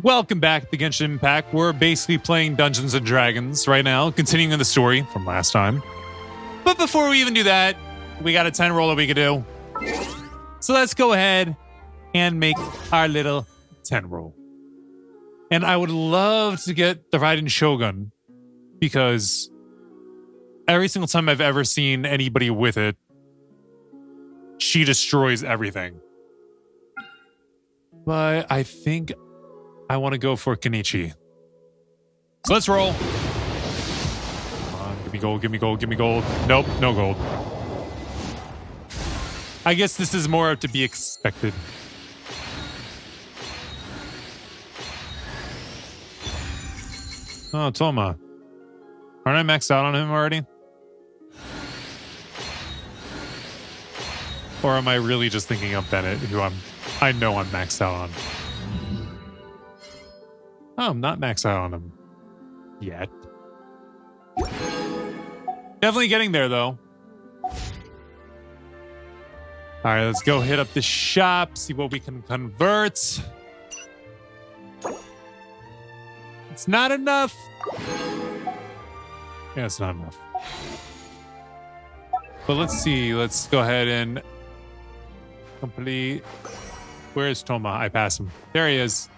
Welcome back to Genshin Impact. We're basically playing Dungeons and Dragons right now, continuing the story from last time. But before we even do that, we got a 10 roll that we could do. So let's go ahead and make our little 10 roll. And I would love to get the Raiden Shogun because every single time I've ever seen anybody with it, she destroys everything. But I think I want to go for Kenichi. So let's roll. Come on, give me gold, give me gold, give me gold. Nope, no gold. I guess this is more to be expected. Oh, Toma. Aren't I maxed out on him already? Or am I really just thinking of Bennett, who I know I'm maxed out on? Oh, I'm not maxed out on him yet. Definitely getting there, though. All right, let's go hit up the shop, see what we can convert. It's not enough. Yeah, it's not enough. But let's see. Let's go ahead and complete. Where is Toma? I passed him. There he is.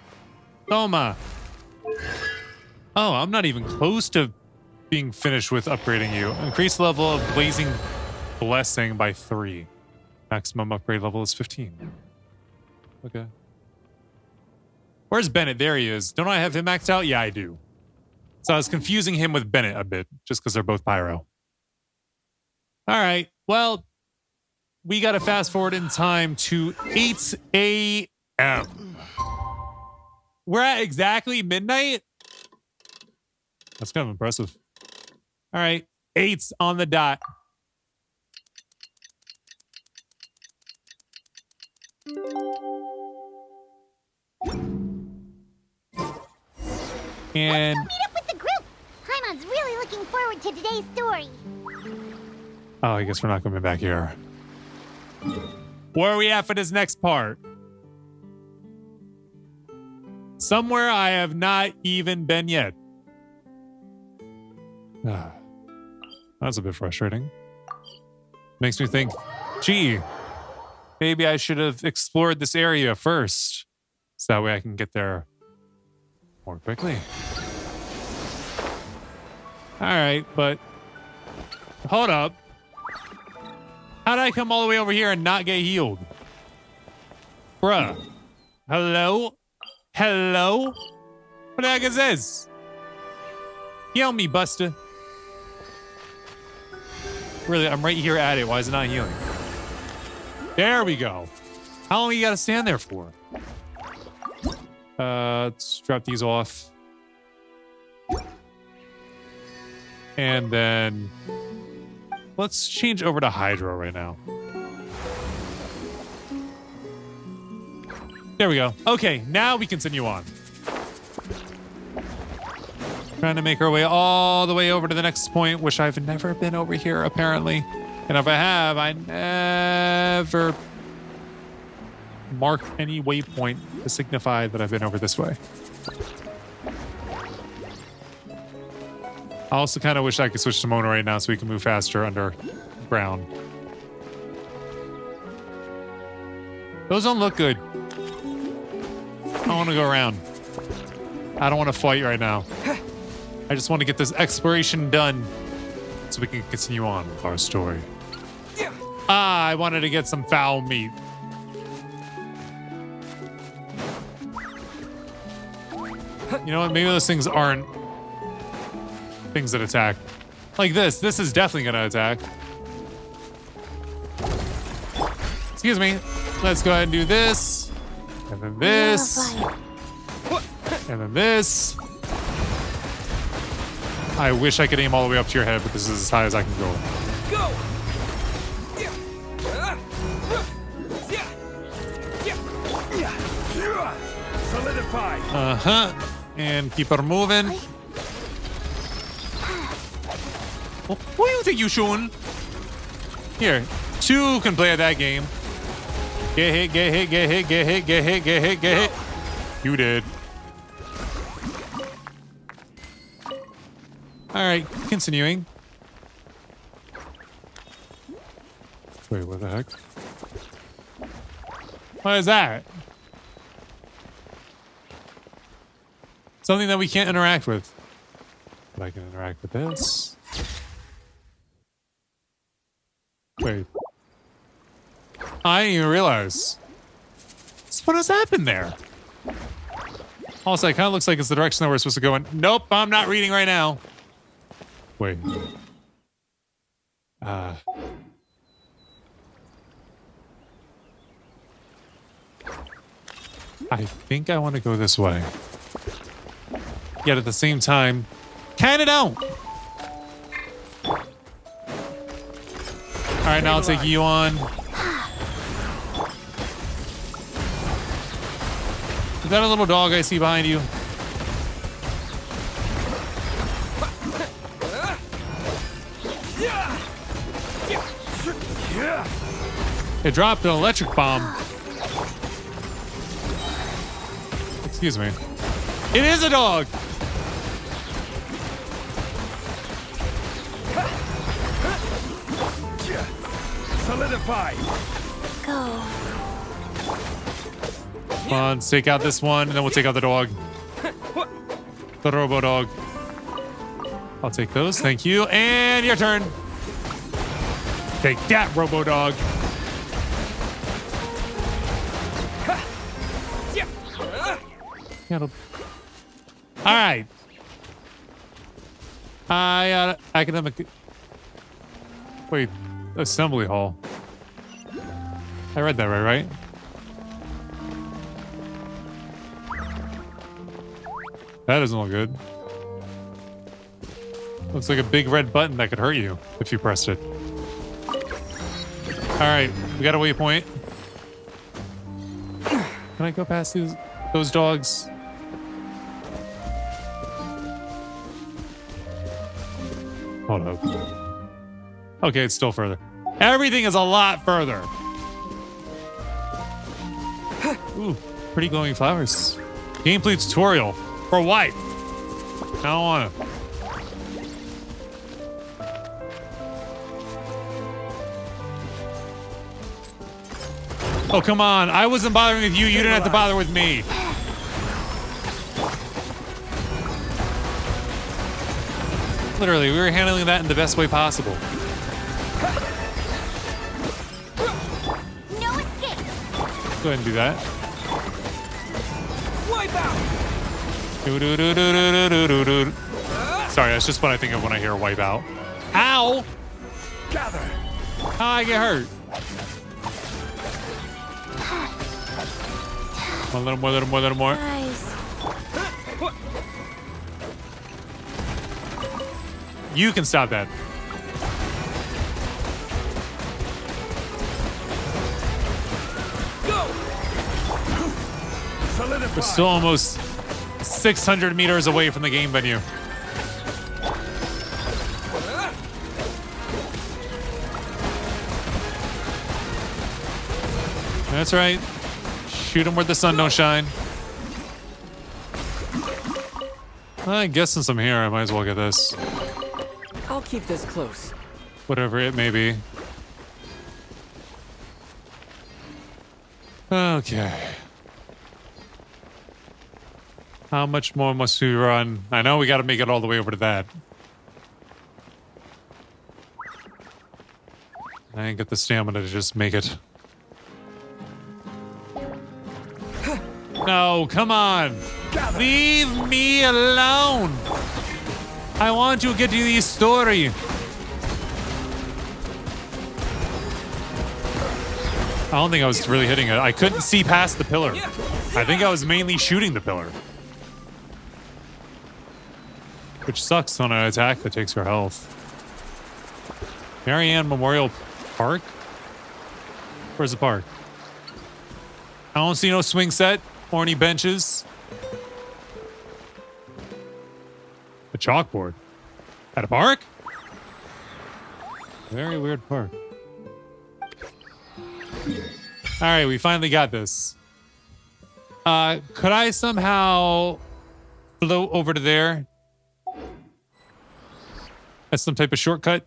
Toma. Oh, I'm not even close to being finished with upgrading you. Increase level of Blazing Blessing by 3. Maximum upgrade level is 15. Okay. Where's Bennett? There he is. Don't I have him maxed out? Yeah, I do. So I was confusing him with Bennett a bit, just because they're both pyro. All right. Well, we got to fast forward in time to 8 a.m. We're at exactly midnight? That's kind of impressive. All right. 8's on the dot. And let's go meet up with the group. Paimon's really looking forward to today's story. Oh, I guess we're not coming back here. Where are we at for this next part? Somewhere I have not even been yet. That's a bit frustrating. Makes me think, gee, maybe I should have explored this area first. So that way I can get there more quickly. All right, but hold up. How did I come all the way over here and not get healed? Bruh. Hello? Hello? What the heck is this? Heal me, Buster. Really, I'm right here at it. Why is it not healing? There we go. How long you gotta stand there for? Let's drop these off. And then let's change over to Hydro right now. There we go. Okay, now we continue on. Trying to make our way all the way over to the next point, which I've never been over here, apparently. And if I have, I never marked any waypoint to signify that I've been over this way. I also kind of wish I could switch to Mona right now so we can move faster underground. Those don't look good. I want to go around. I don't want to fight right now. I just want to get this exploration done so we can continue on with our story. I wanted to get some foul meat. You know what? Maybe those things aren't things that attack. Like this. This is definitely going to attack. Excuse me. Let's go ahead and do this. And then this. And then this. I wish I could aim all the way up to your head, but this is as high as I can go. Go! Solidify. Uh-huh. And keep her moving. What do you think you're showing? Here, 2 can play at that game. Get hit, get hit, get hit, get hit, get hit, get hit, get hit. You did. right, continuing. Wait, what the heck? What is that? Something that we can't interact with. But I can interact with this. Wait. I didn't even realize. What has happened there? Also, it kind of looks like it's the direction that we're supposed to go in. Nope, I'm not reading right now. Wait. I think I want to go this way. Yet at the same time, kinda don't. Alright, now I'll take you on. Is that a little dog I see behind you? It dropped an electric bomb. Excuse me. It is a dog! Solidify. Go. Come on, let's take out this one, and then we'll take out the dog. The robo dog. I'll take those, thank you. And your turn. Take that, robo dog. All right. Academic. Wait, assembly hall. I read that right? That doesn't look good. Looks like a big red button that could hurt you if you pressed it. All right, we got a waypoint. Can I go past those dogs? Hold up. Okay, it's still further. Everything is a lot further. Ooh, pretty glowing flowers. Gameplay tutorial. For what? I don't want to. Oh, come on. I wasn't bothering with you. You didn't have to bother with me. Literally, we were handling that in the best way possible. No escape. Go ahead and do that. Wipe out. Sorry, that's just what I think of when I hear wipe out. Ow! Gather. How I get hurt? A little more, little more, little more. Nice. You can stop that. Go. Solidify. We're still almost 600 meters away from the game venue. That's right. Shoot him where the sun don't shine. I guess since I'm here, I might as well get this. I'll keep this close. Whatever it may be. Okay. How much more must we run? I know we got to make it all the way over to that. I ain't got the stamina to just make it. No, come on. Leave me alone. I want to get to the story. I don't think I was really hitting it. I couldn't see past the pillar. I think I was mainly shooting the pillar. Which sucks when I attack that takes her health. Marianne Memorial Park? Where's the park? I don't see no swing set or any benches. A chalkboard. At a park? Very weird park. Alright, we finally got this. Could I somehow float over to there? That's some type of shortcut.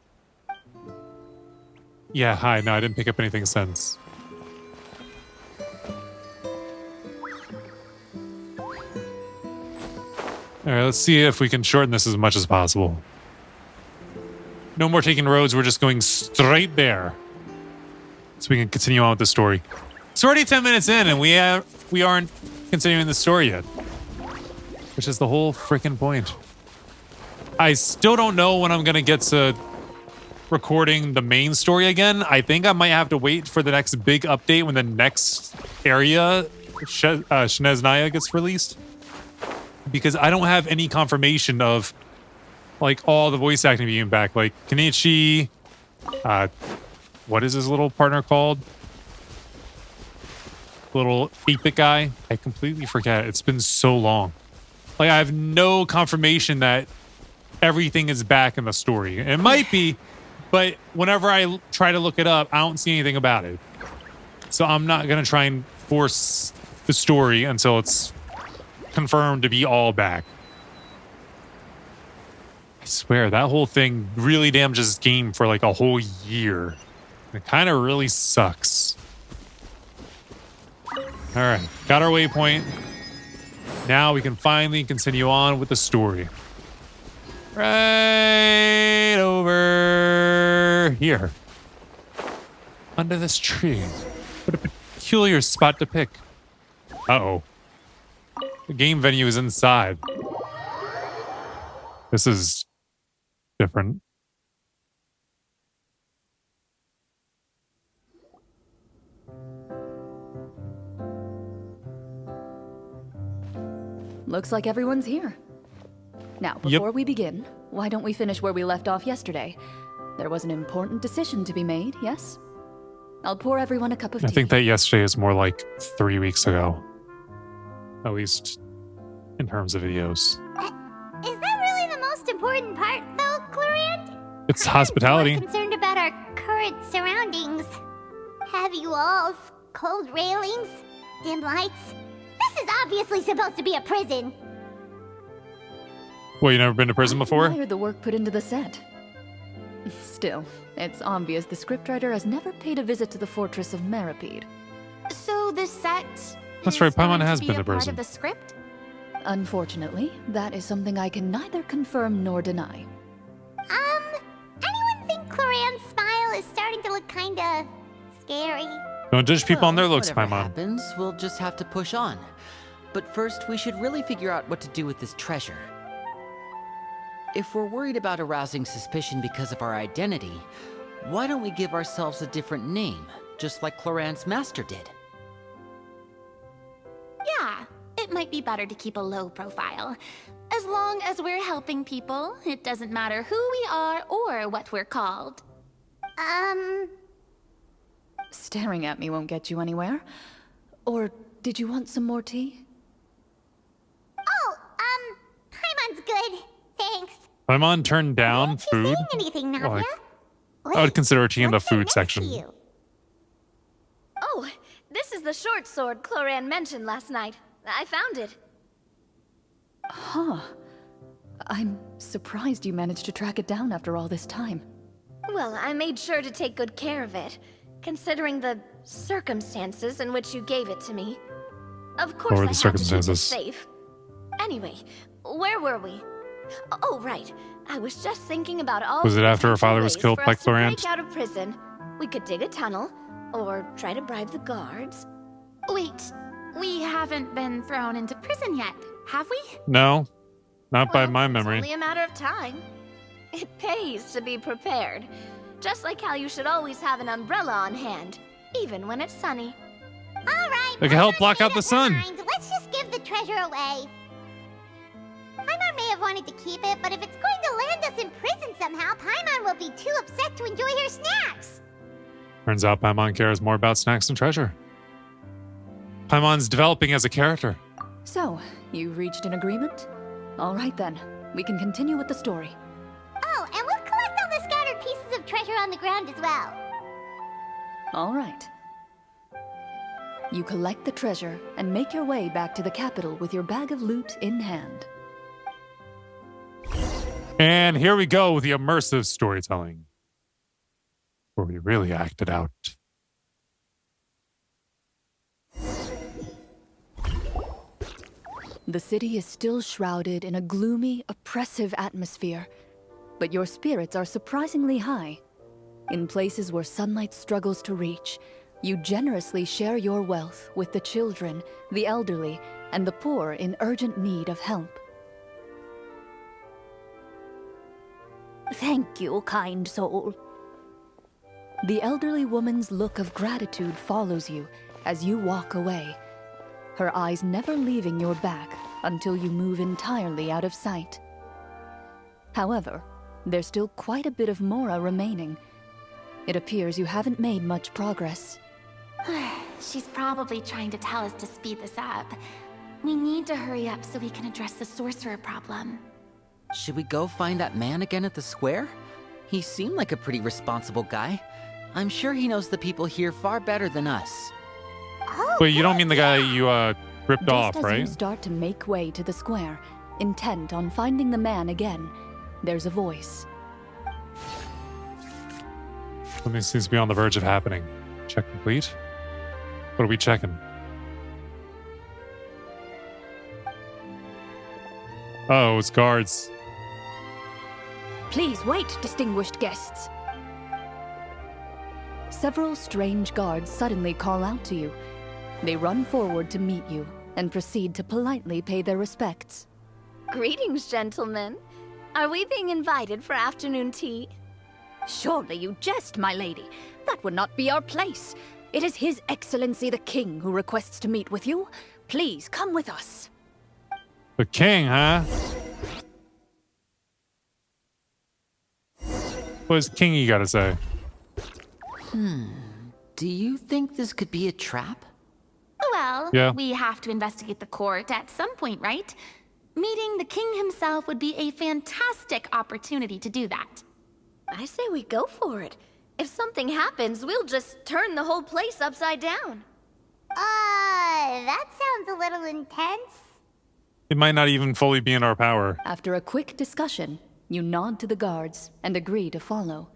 Yeah, hi. No, I didn't pick up anything since. All right, let's see if we can shorten this as much as possible. No more taking roads. We're just going straight there. So we can continue on with the story. It's already 10 minutes in, and we aren't continuing the story yet. Which is the whole freaking point. I still don't know when I'm going to get to recording the main story again. I think I might have to wait for the next big update when the next area, Shinez gets released. Because I don't have any confirmation of like all the voice acting being back. Like Kenichi, what is his little partner called? Little 8-bit guy. I completely forget. It's been so long. Like I have no confirmation that everything is back in the story. It might be, but whenever I try to look it up, I don't see anything about it. So I'm not going to try and force the story until it's confirmed to be all back. I swear, that whole thing really damages the game for like a whole year. It kind of really sucks. All right, got our waypoint. Now we can finally continue on with the story. Right over here. Under this tree. What a peculiar spot to pick. Uh-oh. The game venue is inside. This is different. Looks like everyone's here. Now, before we begin, why don't we finish where we left off yesterday? There was an important decision to be made, yes? I'll pour everyone a cup of tea. I think that yesterday is more like 3 weeks ago. At least in terms of videos. Is that really the most important part, though, Clorand? It's hospitality. I'm more concerned about our current surroundings. Heavy walls, cold railings, dim lights. This is obviously supposed to be a prison. Well, you never been to prison before? I admire the work put into the set. Still, it's obvious the scriptwriter has never paid a visit to the fortress of Meripede. So the set. That's right, Paimon has to been be to a part prison. of the script. Unfortunately, that is something I can neither confirm nor deny. Anyone think Clorand's smile is starting to look kinda scary? Don't judge people on their looks, Whatever Paimon. happens, we'll just have to push on. But first, we should really figure out what to do with this treasure. If we're worried about arousing suspicion because of our identity, why don't we give ourselves a different name, just like Clorand's master did? Yeah, it might be better to keep a low profile. As long as we're helping people, it doesn't matter who we are or what we're called. Staring at me won't get you anywhere. Or did you want some more tea? Oh, Paimon's good. Thanks. Paimon turned down Aren't you food. saying anything, Navia? Like, Wait, I would consider tea in the what's that food next section. to you? Oh, this is the short sword Clorand mentioned last night. I found it. Huh. I'm surprised you managed to track it down after all this time. Well, I made sure to take good care of it, considering the circumstances in which you gave it to me. Of course, were I the had to keep it circumstances? safe. Anyway, where were we? Oh, right. I was just thinking about all. Was it the after her potential father was ways killed for by us to Clorand? break out of prison. We could dig a tunnel, or try to bribe the guards. Wait, we haven't been thrown into prison yet, have we? No, not by Well, my It's memory. only a matter of time. It pays to be prepared. Just like how you should always have an umbrella on hand, even when it's sunny. All right. They can help Paimon block made out the up her sun. mind. Let's just give the treasure away. Paimon may have wanted to keep it, but if it's going to land us in prison somehow, Paimon will be too upset to enjoy her snacks. Turns out Paimon cares more about snacks than treasure. Paimon's developing as a character. So, you reached an agreement? All right then, we can continue with the story. Oh, and we'll collect all the scattered pieces of treasure on the ground as well. All right. You collect the treasure and make your way back to the capital with your bag of loot in hand. And here we go with the immersive storytelling, where we really act it out. The city is still shrouded in a gloomy, oppressive atmosphere, but your spirits are surprisingly high. In places where sunlight struggles to reach, you generously share your wealth with the children, the elderly, and the poor in urgent need of help. Thank you, kind soul. The elderly woman's look of gratitude follows you as you walk away, her eyes never leaving your back until you move entirely out of sight. However, there's still quite a bit of Mora remaining. It appears you haven't made much progress. She's probably trying to tell us to speed this up. We need to hurry up so we can address the sorcerer problem. Should we go find that man again at the square? He seemed like a pretty responsible guy. I'm sure he knows the people here far better than us. Oh, Wait, you don't mean the guy you ripped off, Just as you right? start to make way to the square, intent on finding the man again, there's a voice. Something seems to be on the verge of happening. Check complete. What are we checking? Oh, it's guards. Please wait, distinguished guests. Several strange guards suddenly call out to you. They run forward to meet you and proceed to politely pay their respects. Greetings, gentlemen. Are we being invited for afternoon tea? Surely you jest, my lady. That would not be our place. It is His Excellency the King who requests to meet with you. Please come with us. The king, huh? What's Kingy got to say? Do you think this could be a trap? Well, Yeah. we have to investigate the court at some point, right? Meeting the king himself would be a fantastic opportunity to do that. I say we go for it. If something happens, we'll just turn the whole place upside down. That sounds a little intense. It might not even fully be in our power. After a quick discussion, you nod to the guards and agree to follow.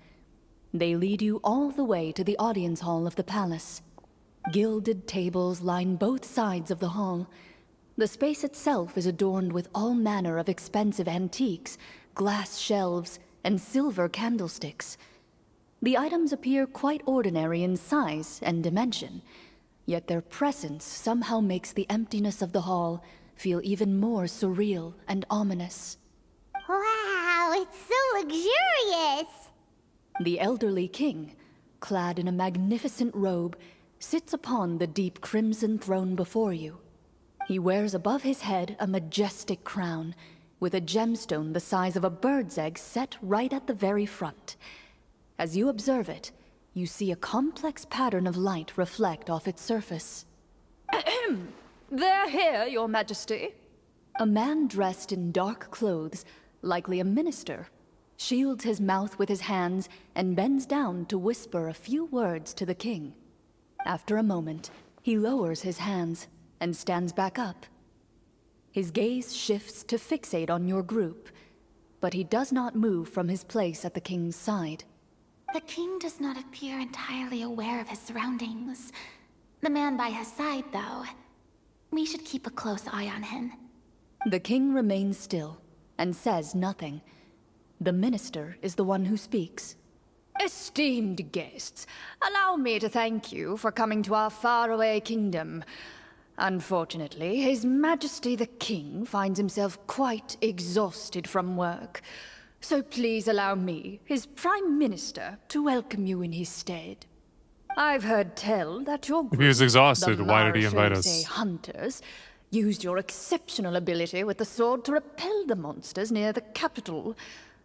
They lead you all the way to the audience hall of the palace. Gilded tables line both sides of the hall. The space itself is adorned with all manner of expensive antiques, glass shelves, and silver candlesticks. The items appear quite ordinary in size and dimension, yet their presence somehow makes the emptiness of the hall feel even more surreal and ominous. Wow, it's so luxurious. The elderly king, clad in a magnificent robe, sits upon the deep crimson throne before you. He wears above his head a majestic crown, with a gemstone the size of a bird's egg set right at the very front. As you observe it, you see a complex pattern of light reflect off its surface. They're here, Your Majesty. A man dressed in dark clothes, likely a minister, shields his mouth with his hands and bends down to whisper a few words to the king. After a moment, he lowers his hands and stands back up. His gaze shifts to fixate on your group, but he does not move from his place at the king's side. The king does not appear entirely aware of his surroundings. The man by his side, though. We should keep a close eye on him. The king remains still and says nothing. The minister is the one who speaks. Esteemed guests, allow me to thank you for coming to our faraway kingdom. Unfortunately, His Majesty the King finds himself quite exhausted from work. So please allow me, his Prime Minister, to welcome you in his stead. I've heard tell that your group, If he was exhausted, the why did he invite Marshals, us? Hunters, used your exceptional ability with the sword to repel the monsters near the capital.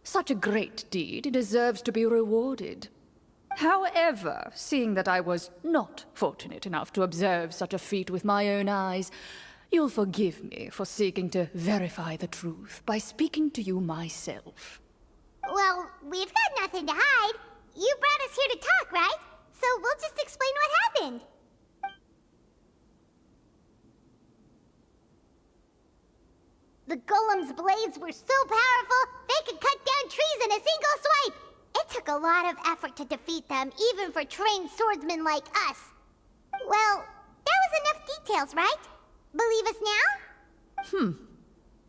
Such a great deed deserves to be rewarded. However, seeing that I was not fortunate enough to observe such a feat with my own eyes, you'll forgive me for seeking to verify the truth by speaking to you myself. Well, we've got nothing to hide. You brought us here to talk, right? So we'll just explain what happened. The golem's blades were so powerful, they could cut trees in a single swipe! It took a lot of effort to defeat them, even for trained swordsmen like us. Well, that was enough details, right? Believe us now?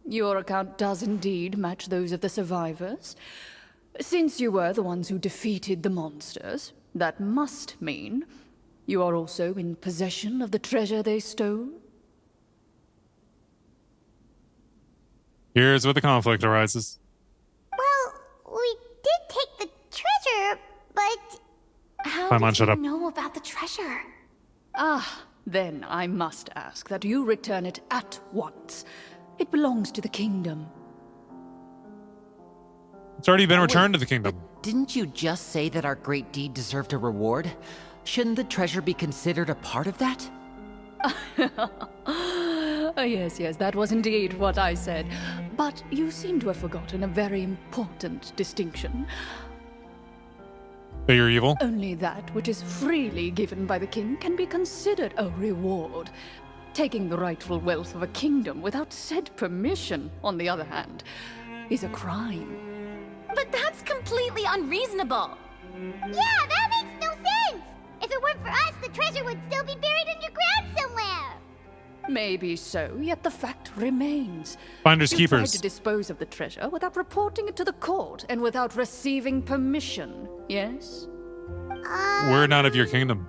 Your account does indeed match those of the survivors. Since you were the ones who defeated the monsters, that must mean you are also in possession of the treasure they stole? Here's where the conflict arises. Well, we did take the treasure, but... How Paimon, did shut you up. know about the treasure? Then I must ask that you return it at once. It belongs to the kingdom. It's already been returned to the kingdom. Didn't you just say that our great deed deserved a reward? Shouldn't the treasure be considered a part of that? Yes, that was indeed what I said. But you seem to have forgotten a very important distinction. That you're evil? Only that which is freely given by the king can be considered a reward. Taking the rightful wealth of a kingdom without said permission, on the other hand, is a crime. But that's completely unreasonable. Yeah, that makes no sense! If it weren't for us, the treasure would still be buried underground somewhere! Maybe so, yet the fact remains. Finders You tried keepers. to dispose of the treasure without reporting it to the court and without receiving permission, yes? We're not of your kingdom.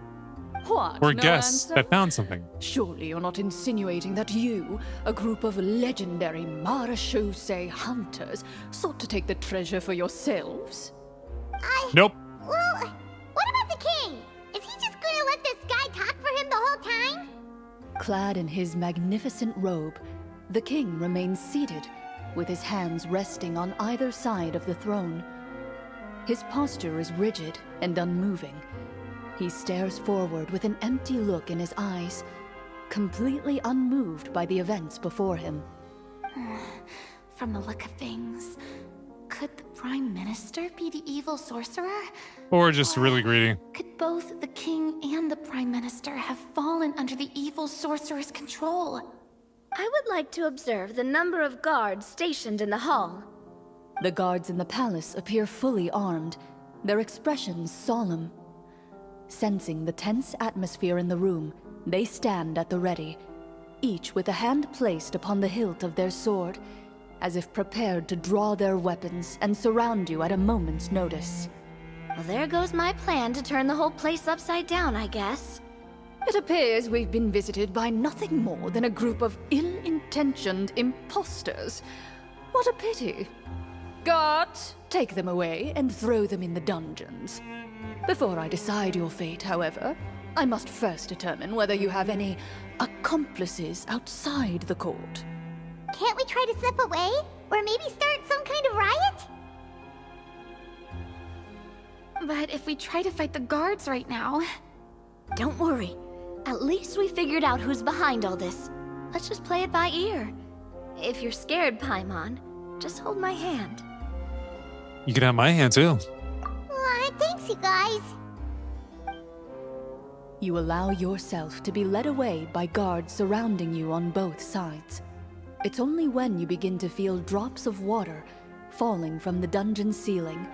What? We're no guests answer? that found something. Surely you're not insinuating that you, a group of legendary marechaussee hunters, sought to take the treasure for yourselves? Nope. Well, what about the king? Is he just gonna let this guy talk for him the whole time? Clad in his magnificent robe, the king remains seated, with his hands resting on either side of the throne. His posture is rigid and unmoving. He stares forward with an empty look in his eyes, completely unmoved by the events before him. From the look of things, could the Prime Minister be the evil sorcerer? Or just really greedy. Could both the king and the Prime Minister have fallen under the evil sorcerer's control? I would like to observe the number of guards stationed in the hall. The guards in the palace appear fully armed, their expressions solemn. Sensing the tense atmosphere in the room, they stand at the ready, each with a hand placed upon the hilt of their sword, as if prepared to draw their weapons and surround you at a moment's notice. Well, there goes my plan to turn the whole place upside down, I guess. It appears we've been visited by nothing more than a group of ill-intentioned imposters. What a pity. Guards, take them away and throw them in the dungeons. Before I decide your fate, however, I must first determine whether you have any accomplices outside the court. Can't we try to slip away? Or maybe start some kind of riot? But if we try to fight the guards right now... Don't worry. At least we figured out who's behind all this. Let's just play it by ear. If you're scared, Paimon, just hold my hand. You can have my hand too. Aw, thanks, you guys. You allow yourself to be led away by guards surrounding you on both sides. It's only when you begin to feel drops of water falling from the dungeon ceiling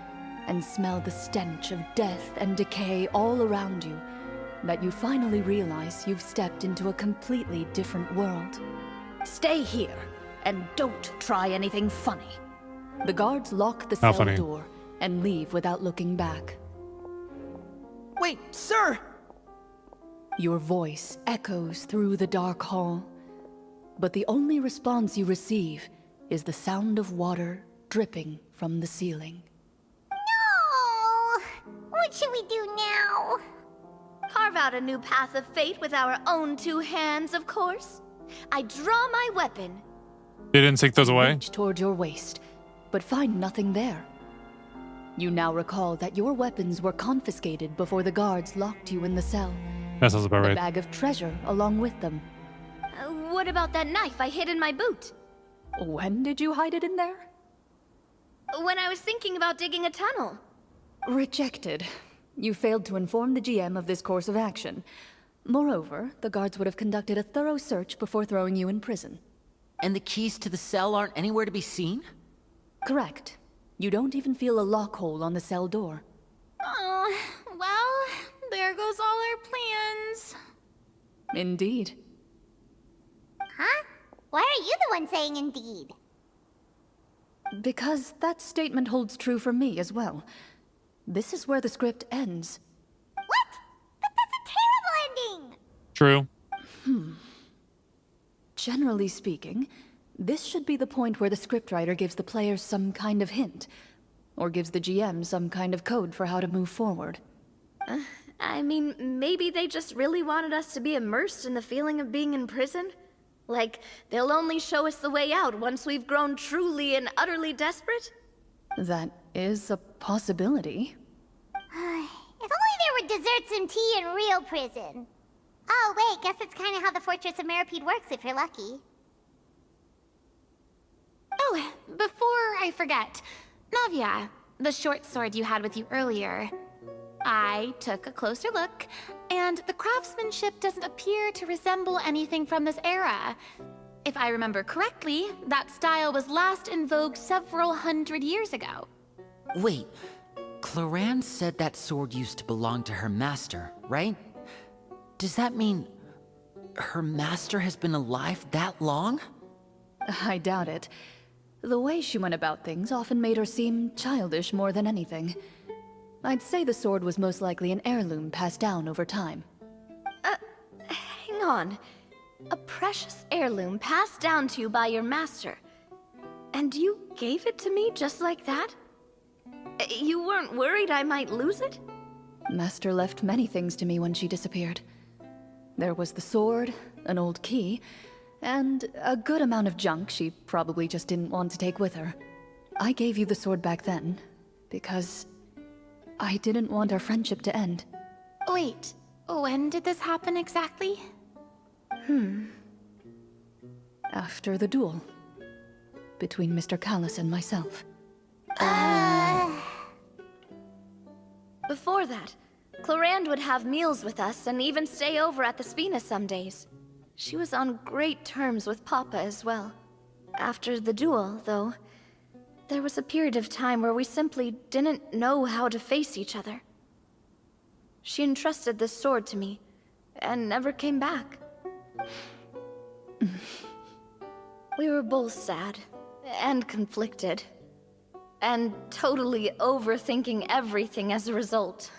and smell the stench of death and decay all around you that you finally realize you've stepped into a completely different world. Stay here, and don't try anything funny. The guards lock the How cell funny. door and leave without looking back. Wait, sir! Your voice echoes through the dark hall, but the only response you receive is the sound of water dripping from the ceiling. No! What should we do now? Carve out a new path of fate with our own two hands, of course. I draw my weapon. They didn't take those away? Reach toward your waist, but find nothing there. You now recall that your weapons were confiscated before the guards locked you in the cell. That sounds about The right. bag of treasure along with them. What about that knife I hid in my boot? When did you hide it in there? When I was thinking about digging a tunnel. Rejected. You failed to inform the GM of this course of action. Moreover, the guards would have conducted a thorough search before throwing you in prison. And the keys to the cell aren't anywhere to be seen? Correct. You don't even feel a lock hole on the cell door. Oh, well, there goes all our plans. Indeed. Huh? Why are you the one saying indeed? Because that statement holds true for me as well. This is where the script ends. What? But that's a terrible ending! True. Generally speaking, this should be the point where the scriptwriter gives the players some kind of hint, or gives the GM some kind of code for how to move forward. I mean, maybe they just really wanted us to be immersed in the feeling of being in prison? Like, they'll only show us the way out once we've grown truly and utterly desperate? That is a possibility. If only there were desserts and tea in real prison. Oh, wait, guess it's kind of how the Fortress of Meripede works if you're lucky. Oh, before I forget, Navia, the short sword you had with you earlier. I took a closer look, and the craftsmanship doesn't appear to resemble anything from this era. If I remember correctly, that style was last in vogue several hundred years ago. Wait, Cloran said that sword used to belong to her master, right? Does that mean her master has been alive that long? I doubt it. The way she went about things often made her seem childish more than anything. I'd say the sword was most likely an heirloom passed down over time. Hang on. A precious heirloom passed down to you by your master. And you gave it to me just like that? You weren't worried I might lose it? Master left many things to me when she disappeared. There was the sword, an old key, and a good amount of junk she probably just didn't want to take with her. I gave you the sword back then, because I didn't want our friendship to end. Wait, when did this happen exactly? After the duel. Between Mr. Callis and myself. Before that, Clorand would have meals with us and even stay over at the Spina some days. She was on great terms with Papa as well. After the duel, though, there was a period of time where we simply didn't know how to face each other. She entrusted this sword to me, and never came back. We were both sad, and conflicted, and totally overthinking everything as a result.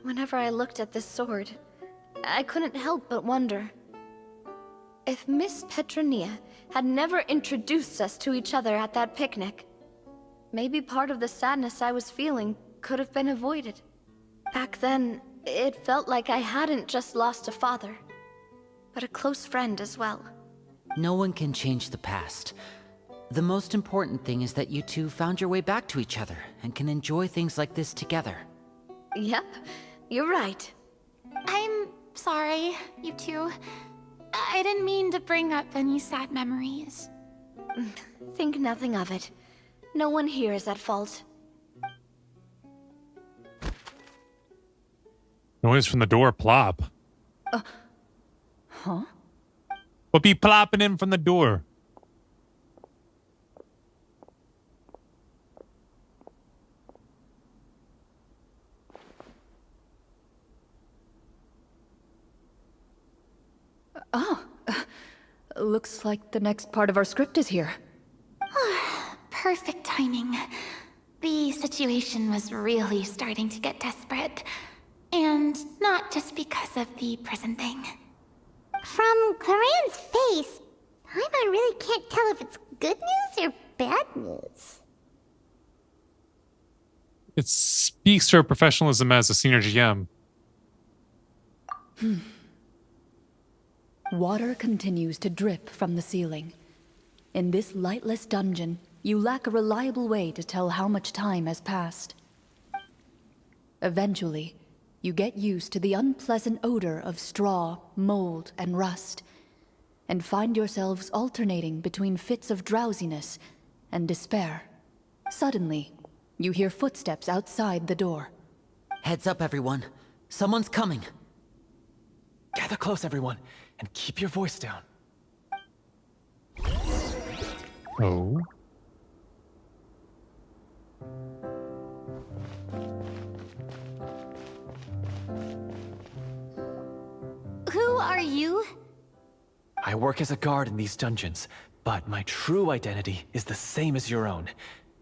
Whenever I looked at this sword, I couldn't help but wonder. If Miss Petronia had never introduced us to each other at that picnic, maybe part of the sadness I was feeling could have been avoided. Back then, it felt like I hadn't just lost a father, but a close friend as well. No one can change the past. The most important thing is that you two found your way back to each other and can enjoy things like this together. Yep, you're right. I'm sorry, you two. I didn't mean to bring up any sad memories. Think nothing of it. No one here is at fault. Noise from the door, plop. Huh? What be plopping in from the door? Looks like the next part of our script is here. Perfect timing. The situation was really starting to get desperate. And not just because of the prison thing. From Cloran's face, Paimon really can't tell if it's good news or bad news. It speaks to her professionalism as a senior GM. Water continues to drip from the ceiling. In this lightless dungeon, you lack a reliable way to tell how much time has passed. Eventually, you get used to the unpleasant odor of straw, mold, and rust, and find yourselves alternating between fits of drowsiness and despair. Suddenly, you hear footsteps outside the door. Heads up, everyone. Someone's coming. Gather close, everyone, and keep your voice down. Oh. Who are you? I work as a guard in these dungeons, but my true identity is the same as your own.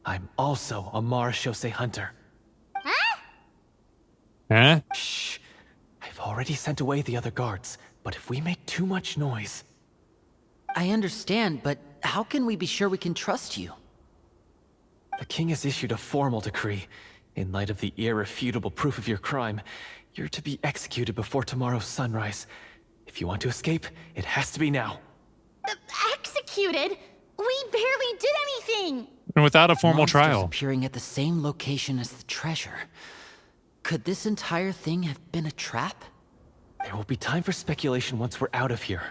I'm also a Marashose hunter. Huh? Shh. I've already sent away the other guards, but if we make too much noise... I understand, but how can we be sure we can trust you? The king has issued a formal decree. In light of the irrefutable proof of your crime, you're to be executed before tomorrow's sunrise. If you want to escape, it has to be now. Executed? We barely did anything! And without a formal Monsters trial. appearing at the same location as the treasure. Could this entire thing have been a trap? There will be time for speculation once we're out of here.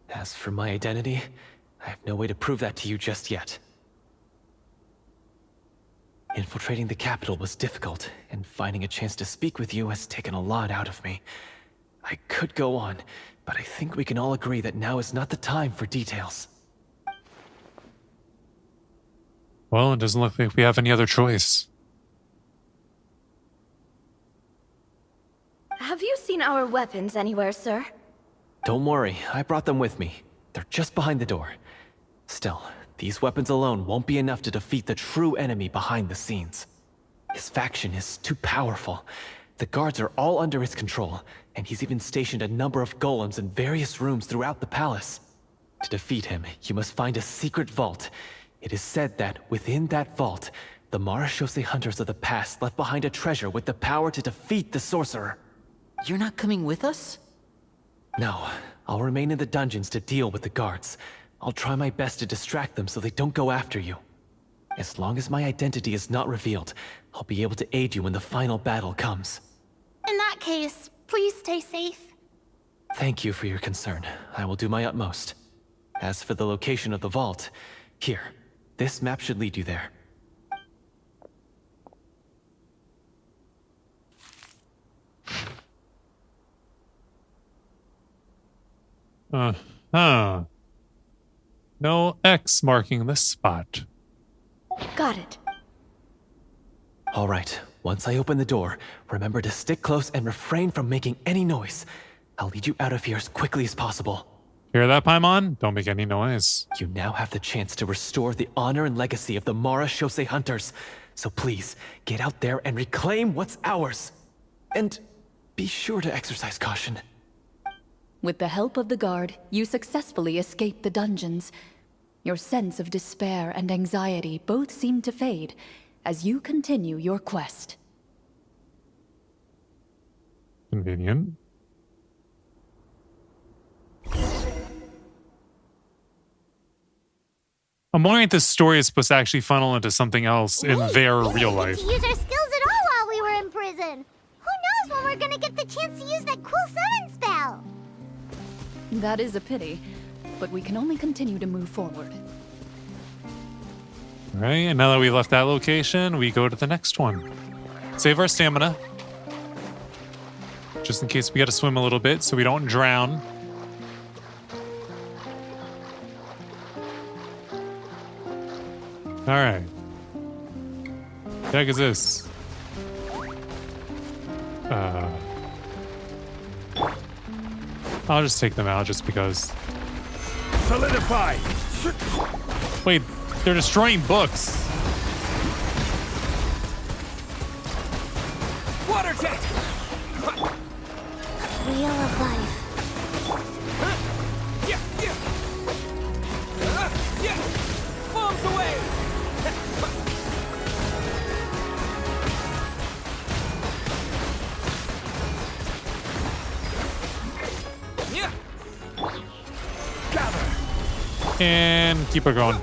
As for my identity, I have no way to prove that to you just yet. Infiltrating the capital was difficult, and finding a chance to speak with you has taken a lot out of me. I could go on, but I think we can all agree that now is not the time for details. Well, it doesn't look like we have any other choice. Have you seen our weapons anywhere, sir? Don't worry, I brought them with me. They're just behind the door. Still, these weapons alone won't be enough to defeat the true enemy behind the scenes. His faction is too powerful. The guards are all under his control, and he's even stationed a number of golems in various rooms throughout the palace. To defeat him, you must find a secret vault. It is said that within that vault, the Marashose hunters of the past left behind a treasure with the power to defeat the sorcerer. You're not coming with us? No, I'll remain in the dungeons to deal with the guards. I'll try my best to distract them so they don't go after you. As long as my identity is not revealed, I'll be able to aid you when the final battle comes. In that case, please stay safe. Thank you for your concern. I will do my utmost. As for the location of the vault, here, this map should lead you there. No X marking this spot. Got it. All right, once I open the door, remember to stick close and refrain from making any noise. I'll lead you out of here as quickly as possible. Hear that, Paimon? Don't make any noise. You now have the chance to restore the honor and legacy of the Marashose hunters. So please, get out there and reclaim what's ours. And be sure to exercise caution. With the help of the guard, you successfully escape the dungeons. Your sense of despair and anxiety both seem to fade as you continue your quest. Convenient. I'm wondering if this story is supposed to actually funnel into something else in their real life. To use our skills at all while we were in prison. Who knows when we're gonna get the chance to use that cool summon spell? That is a pity, but we can only continue to move forward. All right, and now that we left that location, we go to the next one. Save our stamina. Just in case we gotta swim a little bit so we don't drown. All right. What the heck is this? I'll just take them out just because. Solidify! Wait, they're destroying books. Water jet! Wheel of life. Yeah, yeah! Yeah! Bombs away! Yeah! Gather! And keep it going.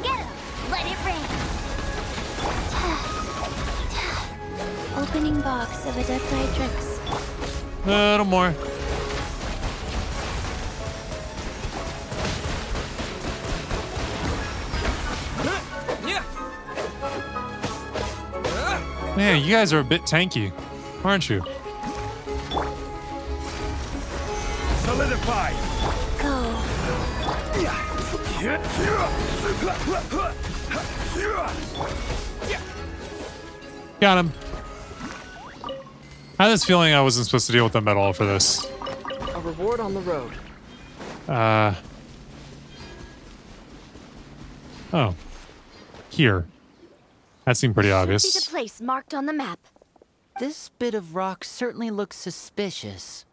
Get him! Let it rain! Opening box of Adepti Tricks. A little more. Man, you guys are a bit tanky, aren't you? Solidify! Go. Got him. I had this feeling I wasn't supposed to deal with them at all for this. A reward on the road. Oh. Here. That seemed pretty obvious. Should be the place marked on the map. This bit of rock certainly looks suspicious.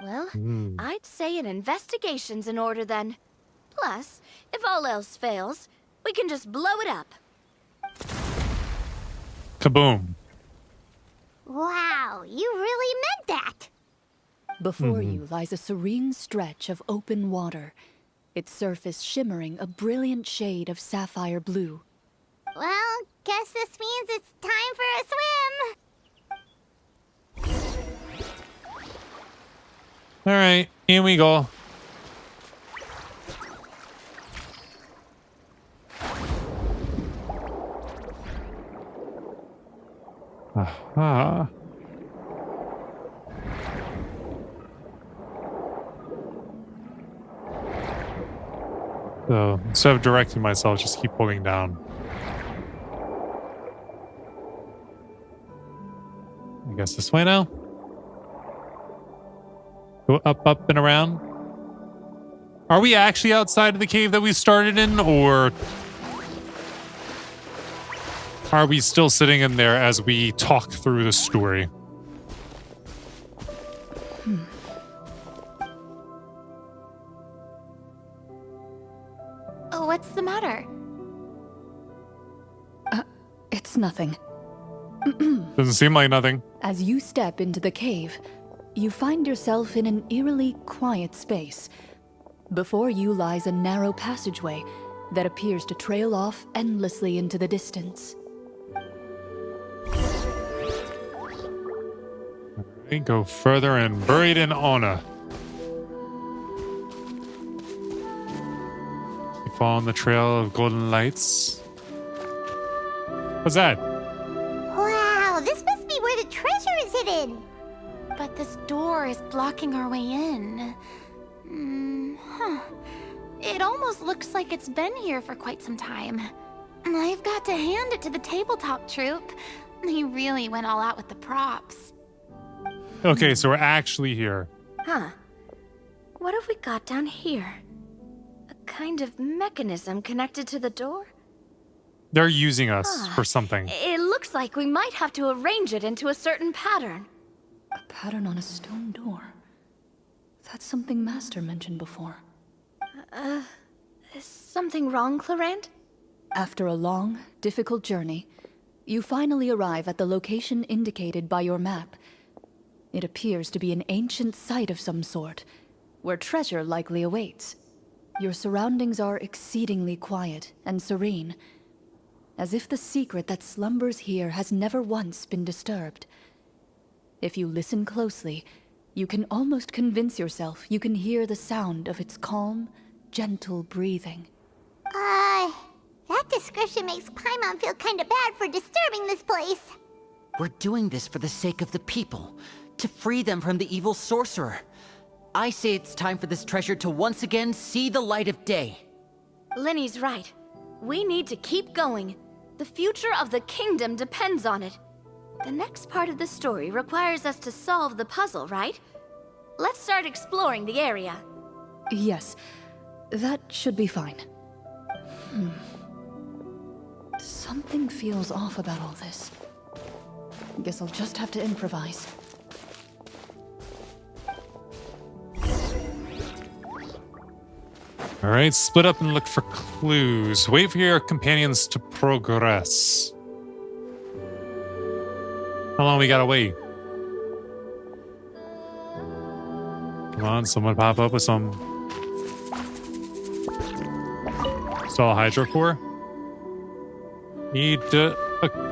Well, I'd say an investigation's in order then. Plus, if all else fails, we can just blow it up. Kaboom. Wow, you really meant that. Before you lies a serene stretch of open water, its surface shimmering a brilliant shade of sapphire blue. Well, guess this means it's time for a swim. All right, in we go. Aha. So instead of directing myself, just keep pulling down. I guess this way now. Go up, up, and around. Are we actually outside of the cave that we started in, or are we still sitting in there as we talk through the story? Oh, what's the matter? It's nothing. Doesn't seem like nothing. As you step into the cave, you find yourself in an eerily quiet space. Before you lies a narrow passageway that appears to trail off endlessly into the distance. Okay, go further and buried in honor. You follow on the trail of golden lights. What's that? Wow, this must be where the treasure is hidden. But this door is blocking our way in. It almost looks like it's been here for quite some time. I've got to hand it to the tabletop troupe. They really went all out with the props. Okay, so we're actually here. Huh. What have we got down here? A kind of mechanism connected to the door? They're using us for something. It looks like we might have to arrange it into a certain pattern. A pattern on a stone door. That's something Master mentioned before. Is something wrong, Clarant? After a long, difficult journey, you finally arrive at the location indicated by your map. It appears to be an ancient site of some sort, where treasure likely awaits. Your surroundings are exceedingly quiet and serene, as if the secret that slumbers here has never once been disturbed. If you listen closely, you can almost convince yourself you can hear the sound of its calm, gentle breathing. That description makes Paimon feel kinda bad for disturbing this place. We're doing this for the sake of the people, to free them from the evil sorcerer. I say it's time for this treasure to once again see the light of day. Linny's right. We need to keep going. The future of the kingdom depends on it. The next part of the story requires us to solve the puzzle, right? Let's start exploring the area. Yes, that should be fine. Something feels off about all this. Guess I'll just have to improvise. All right, split up and look for clues. Wait for your companions to progress. How long we gotta wait? Come on, someone pop up with some... Saw a hydrocore? Need a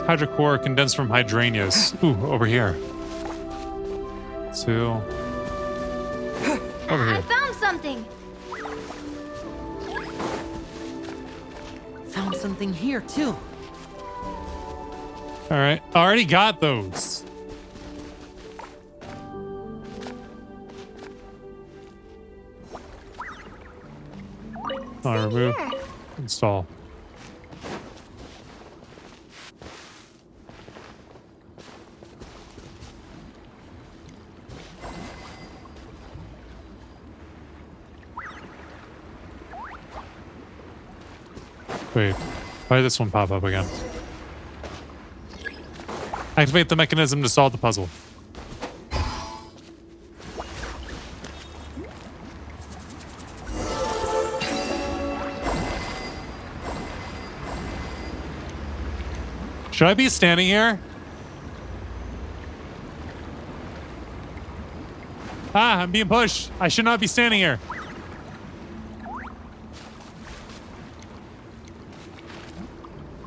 hydrocore condensed from hydranias. Ooh, over here. Two. Over I here. found something! Found something here, too. All right, already got those. Remove. Here. Install. Wait. Why did this one pop up again? Activate the mechanism to solve the puzzle. Should I be standing here? Ah, I'm being pushed. I should not be standing here.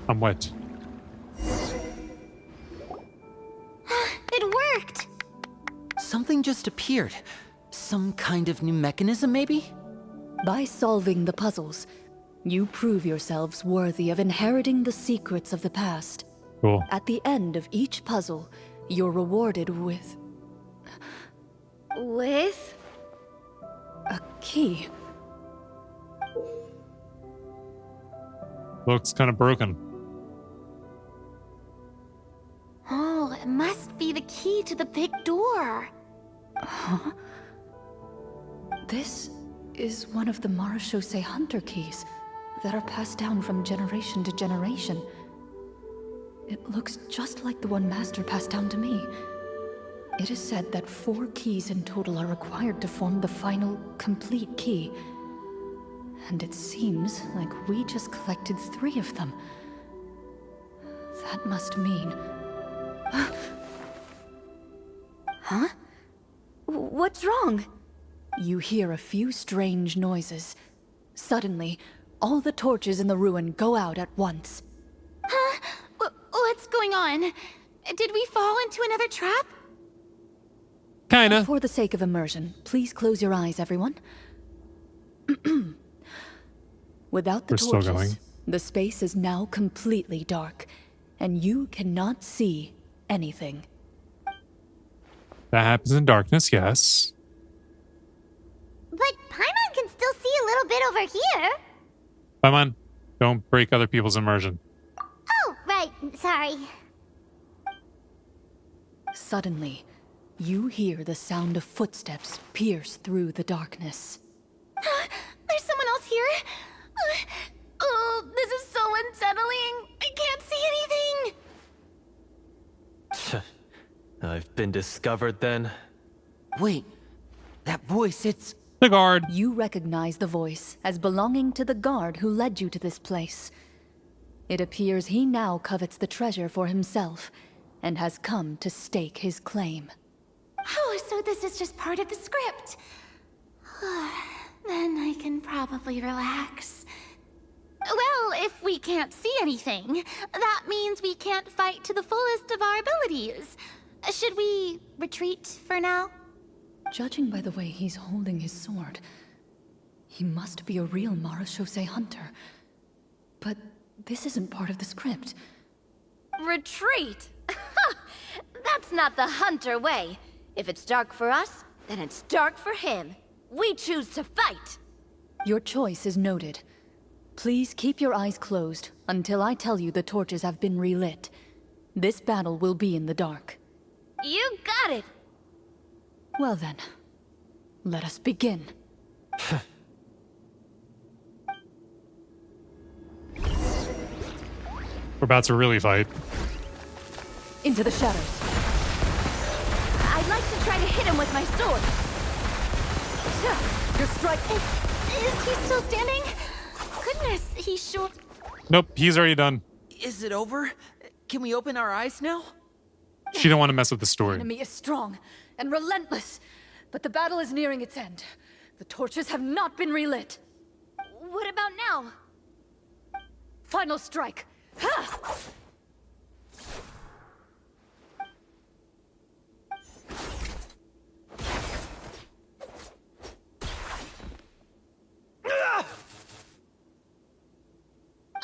I'm wet. It worked! Something just appeared. Some kind of new mechanism, maybe? By solving the puzzles, you prove yourselves worthy of inheriting the secrets of the past. Cool. At the end of each puzzle, you're rewarded with With? a key. Looks kind of broken. Oh, it must be the key to the big door. This is one of the Marechaussee Hunter keys that are passed down from generation to generation. It looks just like the one Master passed down to me. It is said that 4 keys in total are required to form the final, complete key. And it seems like we just collected 3 of them. That must mean... Huh? What's wrong? You hear a few strange noises. Suddenly, all the torches in the ruin go out at once. Huh? What's going on? Did we fall into another trap? Kinda. For the sake of immersion, please close your eyes, everyone. Without the We're still torches, going. the space is now completely dark, and you cannot see anything. That happens in darkness, yes. But Paimon can still see a little bit over here. Come on. Don't break other people's immersion. Oh, right. Sorry. Suddenly, you hear the sound of footsteps pierce through the darkness. There's someone else here. Oh, this is so unsettling. I can't see anything. I've been discovered then. Wait, that voice, it's... The guard. You recognize the voice as belonging to the guard who led you to this place. It appears he now covets the treasure for himself, and has come to stake his claim. Oh, so this is just part of the script. Then I can probably relax. Well, if we can't see anything, that means we can't fight to the fullest of our abilities. Should we retreat for now? Judging by the way he's holding his sword, he must be a real Marechaussee Hunter. But this isn't part of the script. Retreat? That's not the Hunter way. If it's dark for us, then it's dark for him. We choose to fight. Your choice is noted. Please keep your eyes closed until I tell you the torches have been relit. This battle will be in the dark. You got it. Well then, let us begin. We're about to really fight. Into the shadows. I'd like to try to hit him with my sword. Your strike. Is he still standing? Goodness, he sure... Nope, he's already done. Is it over? Can we open our eyes now? She don't want to mess with the story. Enemy is strong and relentless, but the battle is nearing its end. The torches have not been relit. What about now? Final strike. Ha!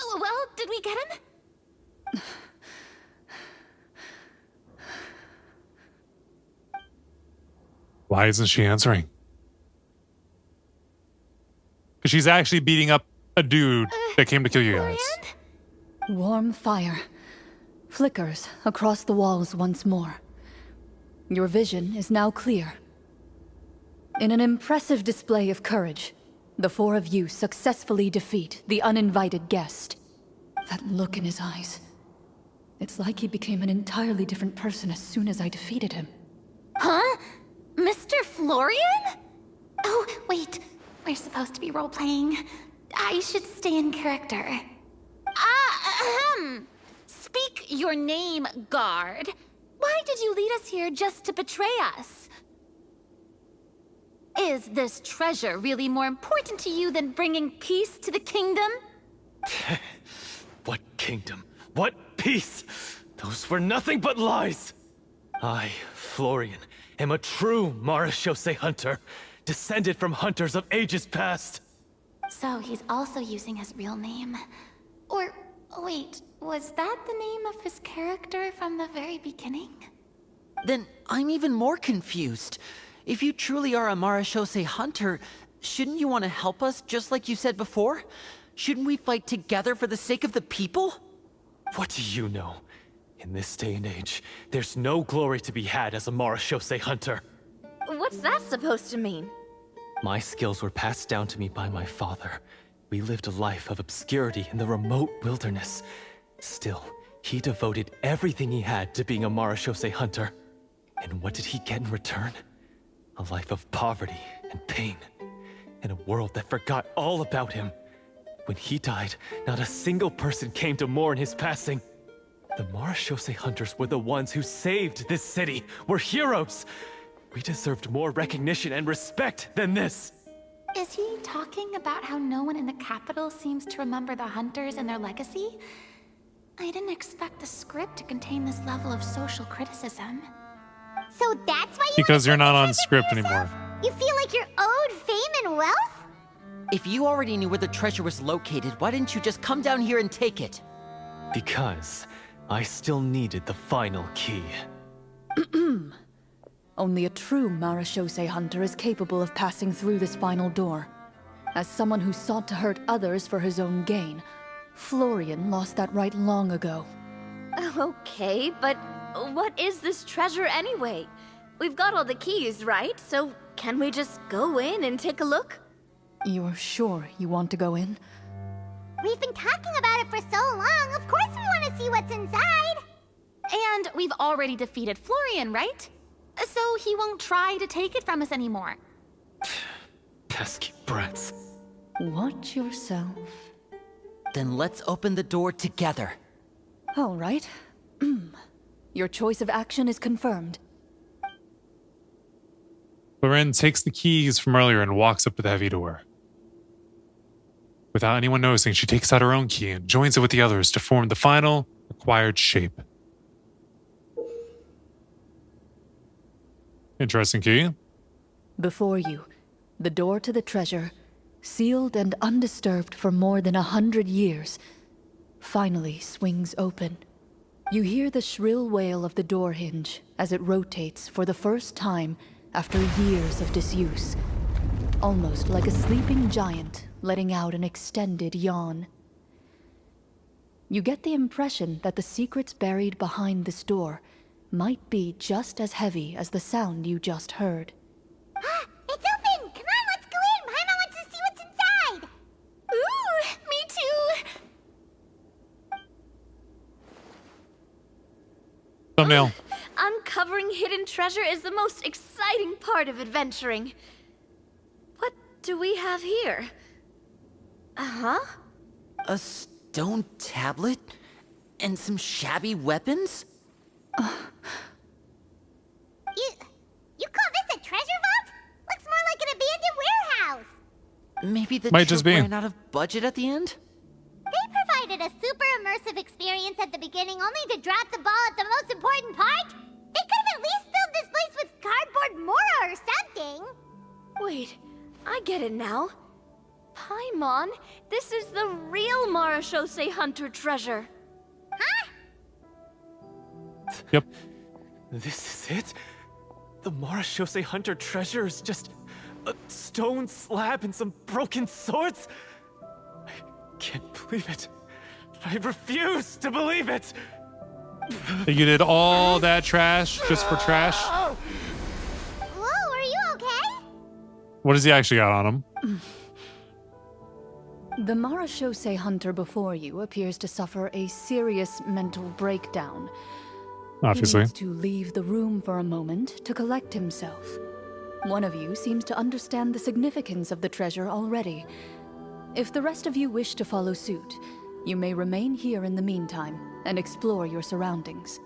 Oh, well, did we get him? Why isn't she answering? Because she's actually beating up a dude that came to kill you guys. Warm fire flickers across the walls once more. Your vision is now clear. In an impressive display of courage, the 4 of you successfully defeat the uninvited guest. That look in his eyes. It's like he became an entirely different person as soon as I defeated him. Huh? Mr. Florian? Oh, wait. We're supposed to be role-playing. I should stay in character. Speak your name, guard. Why did you lead us here just to betray us? Is this treasure really more important to you than bringing peace to the kingdom? What kingdom? What peace? Those were nothing but lies! I, Florian, am a true Marechaussee hunter, descended from hunters of ages past. So he's also using his real name. Or, wait, was that the name of his character from the very beginning? Then I'm even more confused. If you truly are a Marechaussee hunter, shouldn't you want to help us just like you said before? Shouldn't we fight together for the sake of the people? What do you know? In this day and age, there's no glory to be had as a Marechaussee hunter. What's that supposed to mean? My skills were passed down to me by my father. We lived a life of obscurity in the remote wilderness. Still, he devoted everything he had to being a Marechaussee hunter. And what did he get in return? A life of poverty and pain. In a world that forgot all about him. When he died, not a single person came to mourn his passing. The Marechaussee hunters were the ones who saved this city. We're heroes. We deserved more recognition and respect than this. Is he talking about how no one in the capital seems to remember the hunters and their legacy? I didn't expect the script to contain this level of social criticism. So that's why you Because you're not on treasure for script yourself? anymore. You feel like you're owed fame and wealth? If you already knew where the treasure was located, why didn't you just come down here and take it? Because I still needed the final key. Only a true Marechaussee hunter is capable of passing through this final door. As someone who sought to hurt others for his own gain, Florian lost that right long ago. Okay, but what is this treasure anyway? We've got all the keys, right? So can we just go in and take a look? You're sure you want to go in? We've been talking about it for so long. Of course we want to see what's inside. And we've already defeated Florian, right? So he won't try to take it from us anymore. Pesky brats. Watch yourself. Then let's open the door together. All right. Your choice of action is confirmed. Loren takes the keys from earlier and walks up to the heavy door. Without anyone noticing, she takes out her own key and joins it with the others to form the final acquired shape. Interesting key. Before you, the door to the treasure, sealed and undisturbed for more than 100 years, finally swings open. You hear the shrill wail of the door hinge as it rotates for the first time after years of disuse, almost like a sleeping giant letting out an extended yawn. You get the impression that the secrets buried behind this door might be just as heavy as the sound you just heard. It's open! Come on, let's go in! Paimon wants to see what's inside! Ooh, me too! Thumbnail. Uncovering hidden treasure is the most exciting part of adventuring. What do we have here? Uh-huh. A stone tablet? And some shabby weapons? You call this a treasure vault? Looks more like an abandoned warehouse. Maybe the Might just trip be. ran out of budget at the end? They provided a super immersive experience at the beginning only to drop the ball at the most important part. They could have at least filled this place with cardboard mora or something. Wait, I get it now. Paimon, this is the real Marechaussee hunter treasure. Huh? Yep. This is it? The Marechaussee hunter treasure is just a stone slab and some broken swords? I can't believe it. I refuse to believe it! You did all that trash just for trash? Whoa, are you okay? What does he actually got on him? The Marashose hunter before you appears to suffer a serious mental breakdown. Obviously. He needs to leave the room for a moment to collect himself. One of you seems to understand the significance of the treasure already. If the rest of you wish to follow suit, you may remain here in the meantime and explore your surroundings.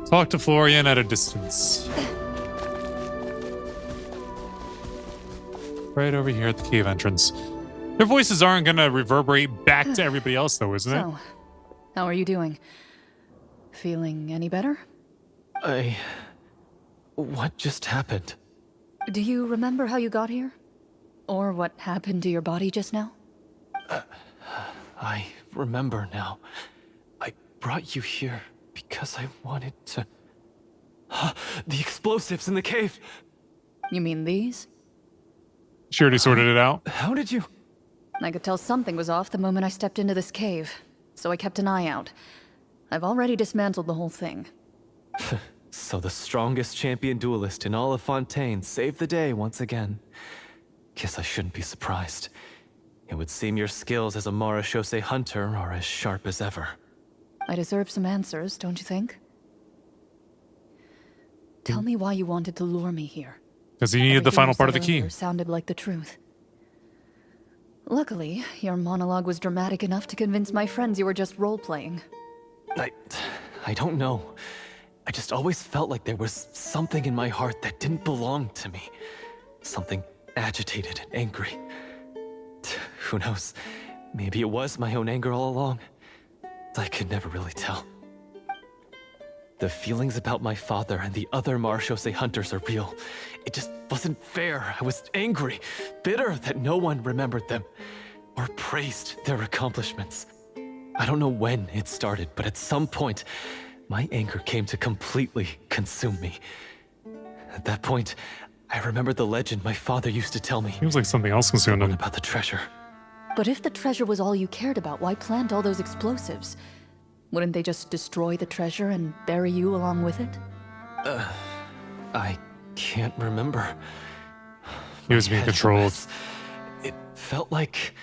Talk to Florian at a distance. Right over here at the cave entrance. Their voices aren't going to reverberate back to everybody else, though, isn't it? So, how are you doing? Feeling any better? What just happened? Do you remember how you got here? Or what happened to your body just now? I remember now. I brought you here because I wanted to... The explosives in the cave! You mean these? She already sorted it out. How did you... I could tell something was off the moment I stepped into this cave, so I kept an eye out. I've already dismantled the whole thing. So the strongest champion duelist in all of Fontaine saved the day once again. Guess I shouldn't be surprised. It would seem your skills as a Marashose hunter are as sharp as ever. I deserve some answers, don't you think? Tell me why you wanted to lure me here. Because he needed the Everything final you part of the said key. earlier sounded like the truth. Luckily, your monologue was dramatic enough to convince my friends you were just role-playing. I don't know. I just always felt like there was something in my heart that didn't belong to me. Something agitated and angry. Who knows? Maybe it was my own anger all along. I could never really tell. The feelings about my father and the other Marashose hunters are real. It just wasn't fair. I was angry, bitter that no one remembered them or praised their accomplishments. I don't know when it started, but at some point, my anger came to completely consume me. At that point, I remembered the legend my father used to tell me. Seems like something else consumed him. About the treasure. But if the treasure was all you cared about, why plant all those explosives? Wouldn't they just destroy the treasure and bury you along with it? I can't remember. He was being controlled. It felt like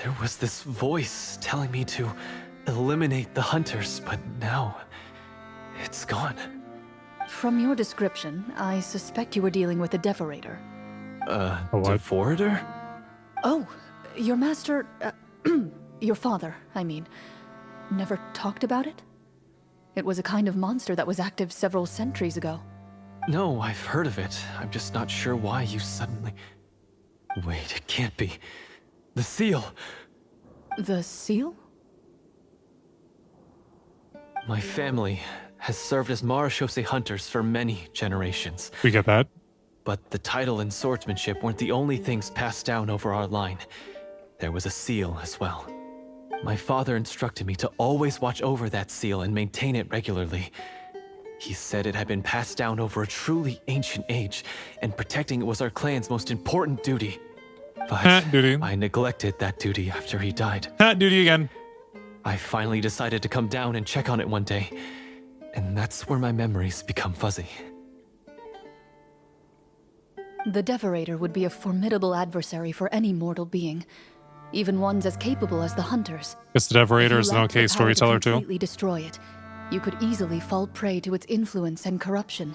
there was this voice telling me to eliminate the hunters, but now it's gone. From your description, I suspect you were dealing with a Devorator. what? Devorator? Oh, your master... your father, I mean, never talked about it? It was a kind of monster that was active several centuries ago. No, I've heard of it. I'm just not sure why you suddenly... Wait, it can't be. The seal! The seal? My family has served as Marashose hunters for many generations. We get that. But the title and swordsmanship weren't the only things passed down over our line. There was a seal as well. My father instructed me to always watch over that seal and maintain it regularly. He said it had been passed down over a truly ancient age, and protecting it was our clan's most important duty. But duty. I neglected that duty after he died. Duty again. I finally decided to come down and check on it one day, and that's where my memories become fuzzy. The Devorator would be a formidable adversary for any mortal being, even ones as capable as the hunters. Guess the Devorator is an okay If you lacked the power to storyteller too. completely destroy it, you could easily fall prey to its influence and corruption.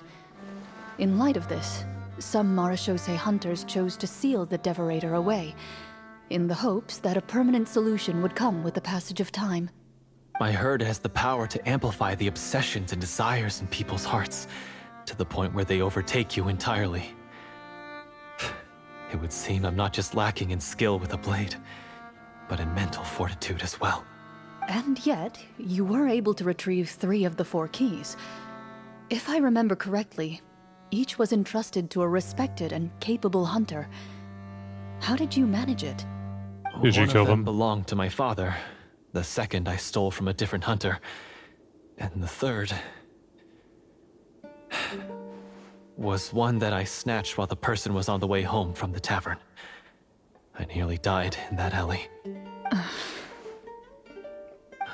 In light of this, some Marashose hunters chose to seal the Devorator away, in the hopes that a permanent solution would come with the passage of time. My herd has the power to amplify the obsessions and desires in people's hearts, to the point where they overtake you entirely. It would seem I'm not just lacking in skill with a blade, but in mental fortitude as well. And yet, you were able to retrieve 3 of the 4 keys. If I remember correctly, each was entrusted to a respected and capable hunter. How did you manage it? Did you One kill of them them? belonged to my father. The second I stole from a different hunter. And the third... was one that I snatched while the person was on the way home from the tavern. I nearly died in that alley.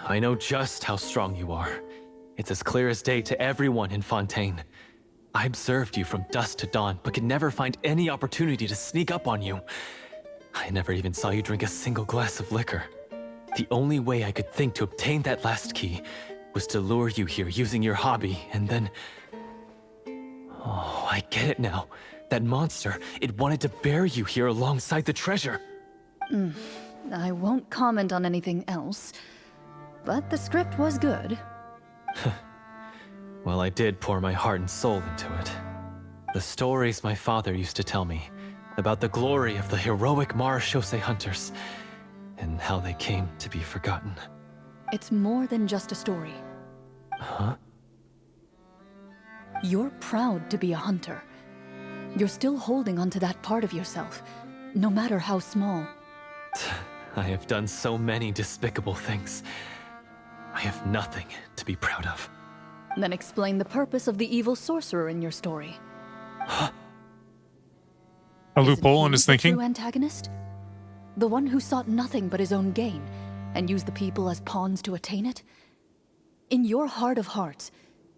I know just how strong you are. It's as clear as day to everyone in Fontaine. I observed you from dusk to dawn, but could never find any opportunity to sneak up on you. I never even saw you drink a single glass of liquor. The only way I could think to obtain that last key was to lure you here using your hobby, and then... Oh, I get it now. That monster, it wanted to bury you here alongside the treasure. I won't comment on anything else, but the script was good. Well, I did pour my heart and soul into it. The stories my father used to tell me about the glory of the heroic Marachose hunters and how they came to be forgotten. It's more than just a story. Huh? You're proud to be a hunter. You're still holding onto that part of yourself, no matter how small. I have done so many despicable things. I have nothing to be proud of. Then explain the purpose of the evil sorcerer in your story. A loophole in Isn't he his the thinking? true antagonist? The one who sought nothing but his own gain, and used the people as pawns to attain it? In your heart of hearts,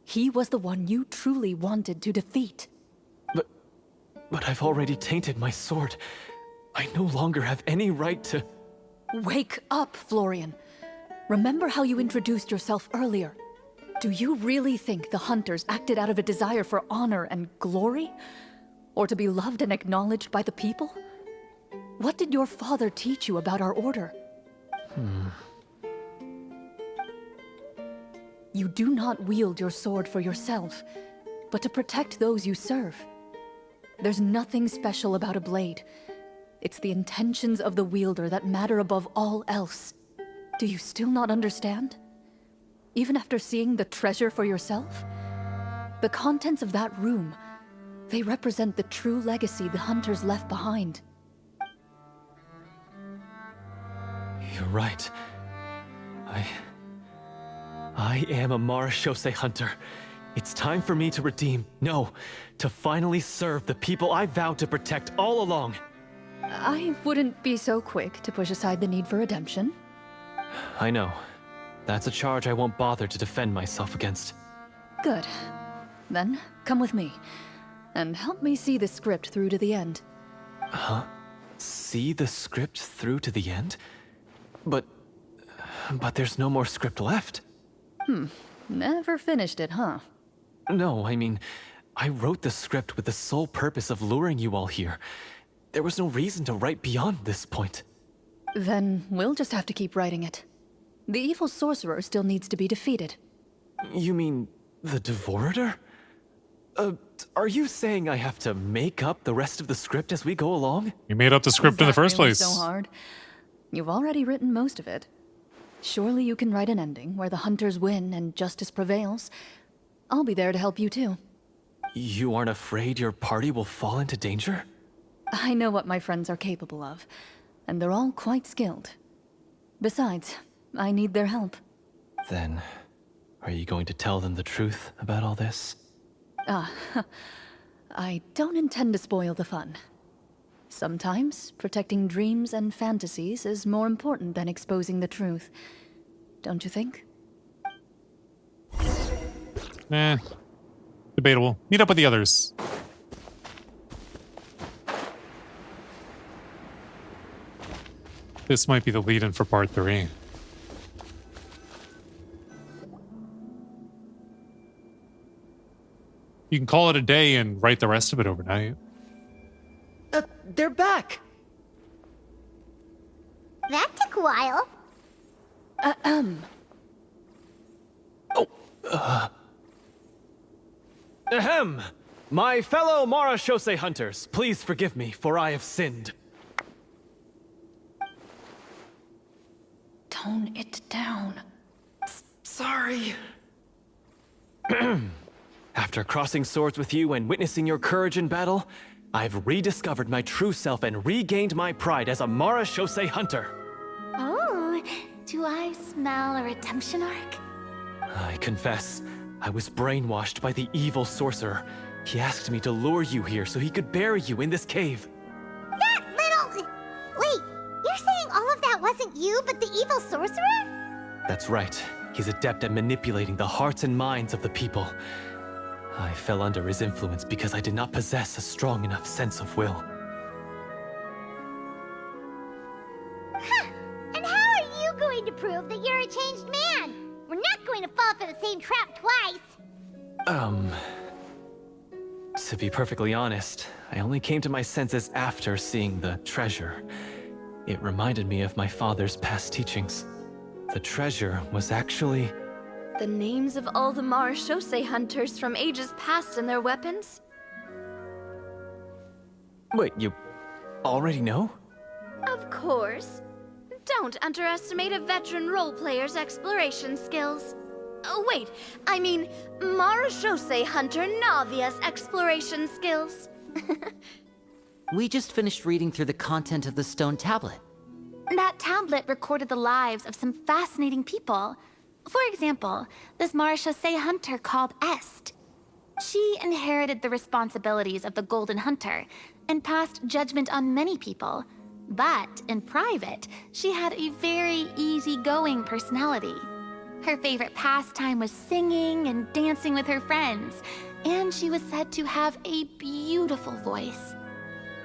he was the one you truly wanted to defeat. But I've already tainted my sword. I no longer have any right to... Wake up, Florian. Remember how you introduced yourself earlier. Do you really think the hunters acted out of a desire for honor and glory? Or to be loved and acknowledged by the people? What did your father teach you about our order? You do not wield your sword for yourself, but to protect those you serve. There's nothing special about a blade. It's the intentions of the wielder that matter above all else. Do you still not understand? Even after seeing the treasure for yourself? The contents of that room, they represent the true legacy the hunters left behind. You're right. I am a Marachose hunter. It's time for me to redeem, no, to finally serve the people I vowed to protect all along. I wouldn't be so quick to push aside the need for redemption. I know. That's a charge I won't bother to defend myself against. Good. Then, come with me, and help me see the script through to the end. Huh? See the script through to the end? But there's no more script left. Never finished it, huh? No, I mean, I wrote the script with the sole purpose of luring you all here. There was no reason to write beyond this point. Then we'll just have to keep writing it. The evil sorcerer still needs to be defeated. You mean the Devorator? Are you saying I have to make up the rest of the script as we go along? You made up the script in the first really place. So hard. You've already written most of it. Surely you can write an ending where the hunters win and justice prevails. I'll be there to help you too. You aren't afraid your party will fall into danger? I know what my friends are capable of, and they're all quite skilled. Besides, I need their help. Then, are you going to tell them the truth about all this? I don't intend to spoil the fun. Sometimes, protecting dreams and fantasies is more important than exposing the truth. Don't you think? Debatable. Meet up with the others. This might be the lead-in for part 3. You can call it a day and write the rest of it overnight. They're back! That took a while. Ahem! My fellow Marachose hunters, please forgive me, for I have sinned. Tone it down. Sorry. After crossing swords with you and witnessing your courage in battle, I've rediscovered my true self and regained my pride as a Marachose hunter. Oh, do I smell a redemption arc? I confess, I was brainwashed by the evil sorcerer. He asked me to lure you here so he could bury you in this cave. That little... Wait, you're saying all of that wasn't you, but the evil sorcerer? That's right. He's adept at manipulating the hearts and minds of the people. I fell under his influence because I did not possess a strong enough sense of will. And how are you going to prove that you're a changed man? We're not going to fall for the same trap twice. To be perfectly honest, I only came to my senses after seeing the treasure. It reminded me of my father's past teachings. The treasure was actually... The names of all the Marechaussee hunters from ages past and their weapons? Wait, you already know? Of course. Don't underestimate a veteran role-player's exploration skills. Oh, wait, I mean, Marechaussee Hunter Navia's exploration skills. We just finished reading through the content of the stone tablet. That tablet recorded the lives of some fascinating people. For example, this Marechaussee hunter called Est. She inherited the responsibilities of the Golden Hunter and passed judgment on many people. But in private, she had a very easygoing personality. Her favorite pastime was singing and dancing with her friends, and she was said to have a beautiful voice.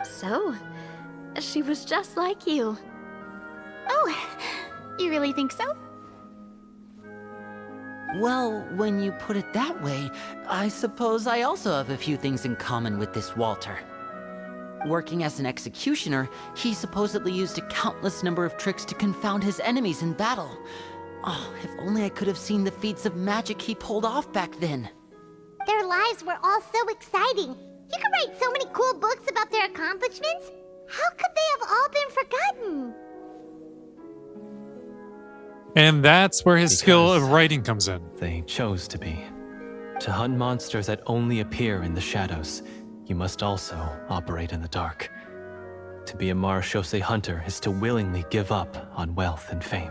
So, she was just like you. Oh, you really think so? Well, when you put it that way, I suppose I also have a few things in common with this Walter. Working as an executioner, he supposedly used a countless number of tricks to confound his enemies in battle. Oh, if only I could have seen the feats of magic he pulled off back then. Their lives were all so exciting. You could write so many cool books about their accomplishments. How could they have all been forgotten? And that's where his skill Because of writing comes in. they chose to be. To hunt monsters that only appear in the shadows, you must also operate in the dark. To be a Marechaussee hunter is to willingly give up on wealth and fame.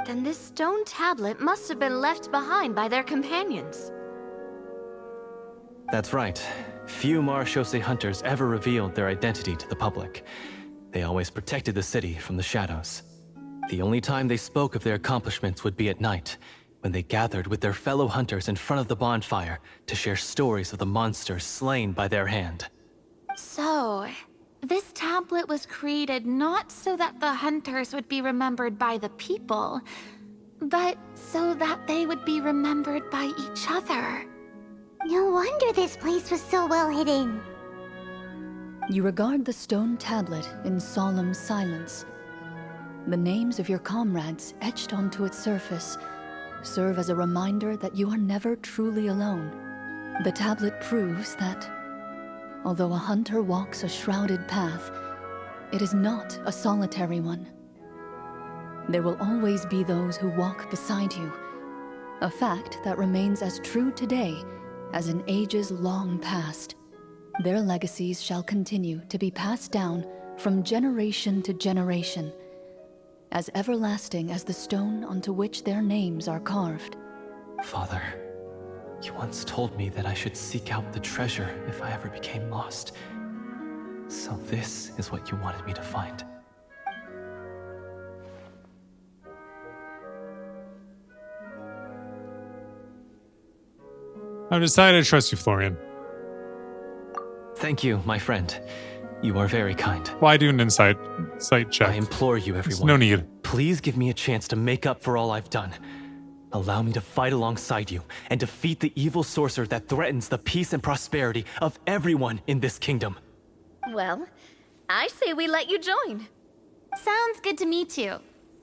Then this stone tablet must have been left behind by their companions. That's right. Few Marechaussee hunters ever revealed their identity to the public. They always protected the city from the shadows. The only time they spoke of their accomplishments would be at night, when they gathered with their fellow hunters in front of the bonfire to share stories of the monsters slain by their hand. So, this tablet was created not so that the hunters would be remembered by the people, but so that they would be remembered by each other. No wonder this place was so well hidden. You regard the stone tablet in solemn silence. The names of your comrades etched onto its surface serve as a reminder that you are never truly alone. The tablet proves that, although a hunter walks a shrouded path, it is not a solitary one. There will always be those who walk beside you, a fact that remains as true today as in ages long past. Their legacies shall continue to be passed down from generation to generation, as everlasting as the stone onto which their names are carved. Father, you once told me that I should seek out the treasure if I ever became lost. So this is what you wanted me to find. I've decided to trust you, Florian. Thank you, my friend. You are very kind. Why do an insight check? I implore you, There's everyone. no need. Please give me a chance to make up for all I've done. Allow me to fight alongside you and defeat the evil sorcerer that threatens the peace and prosperity of everyone in this kingdom. Well, I say we let you join. Sounds good to me too.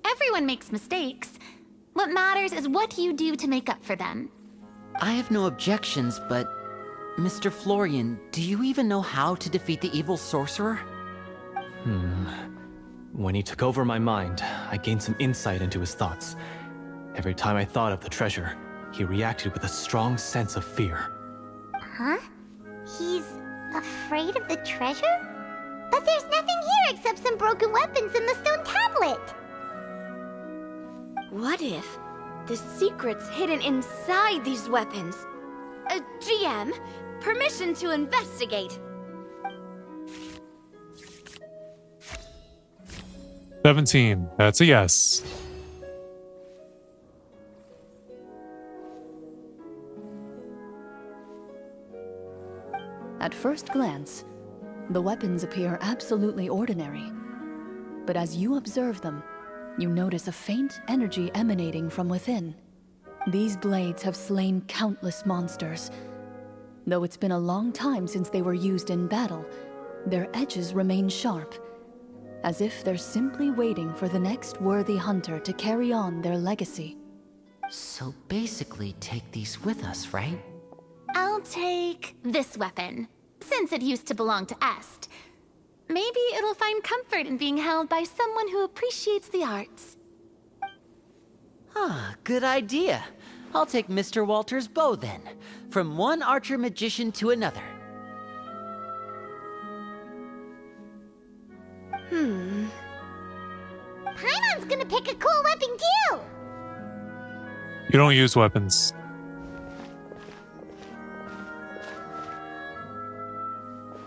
Everyone makes mistakes. What matters is what you do to make up for them. I have no objections, but... Mr. Florian, do you even know how to defeat the evil sorcerer? When he took over my mind, I gained some insight into his thoughts. Every time I thought of the treasure, he reacted with a strong sense of fear. Huh? He's afraid of the treasure? But there's nothing here except some broken weapons and the stone tablet. What if the secret's hidden inside these weapons? GM, permission to investigate. 17. That's a yes. At first glance, the weapons appear absolutely ordinary. But as you observe them, you notice a faint energy emanating from within. These blades have slain countless monsters. Though it's been a long time since they were used in battle, their edges remain sharp, as if they're simply waiting for the next worthy hunter to carry on their legacy. So basically, take these with us, right? I'll take this weapon, since it used to belong to Est. Maybe it'll find comfort in being held by someone who appreciates the arts. Ah, good idea. I'll take Mr. Walter's bow then. From one archer magician to another. Paimon's gonna pick a cool weapon too! You don't use weapons.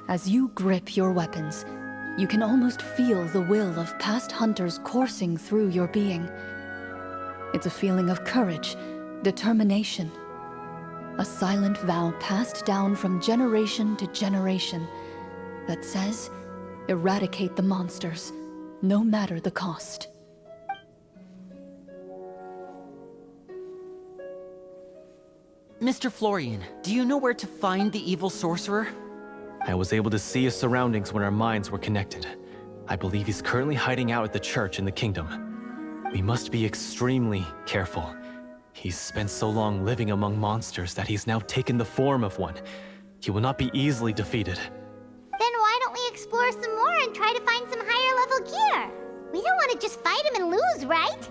As you grip your weapons, you can almost feel the will of past hunters coursing through your being. It's a feeling of courage, determination. A silent vow passed down from generation to generation that says, eradicate the monsters, no matter the cost. Mr. Florian, do you know where to find the evil sorcerer? I was able to see his surroundings when our minds were connected. I believe he's currently hiding out at the church in the kingdom. We must be extremely careful. He's spent so long living among monsters that he's now taken the form of one. He will not be easily defeated. Then why don't we explore some more and try to find some higher level gear? We don't want to just fight him and lose, right?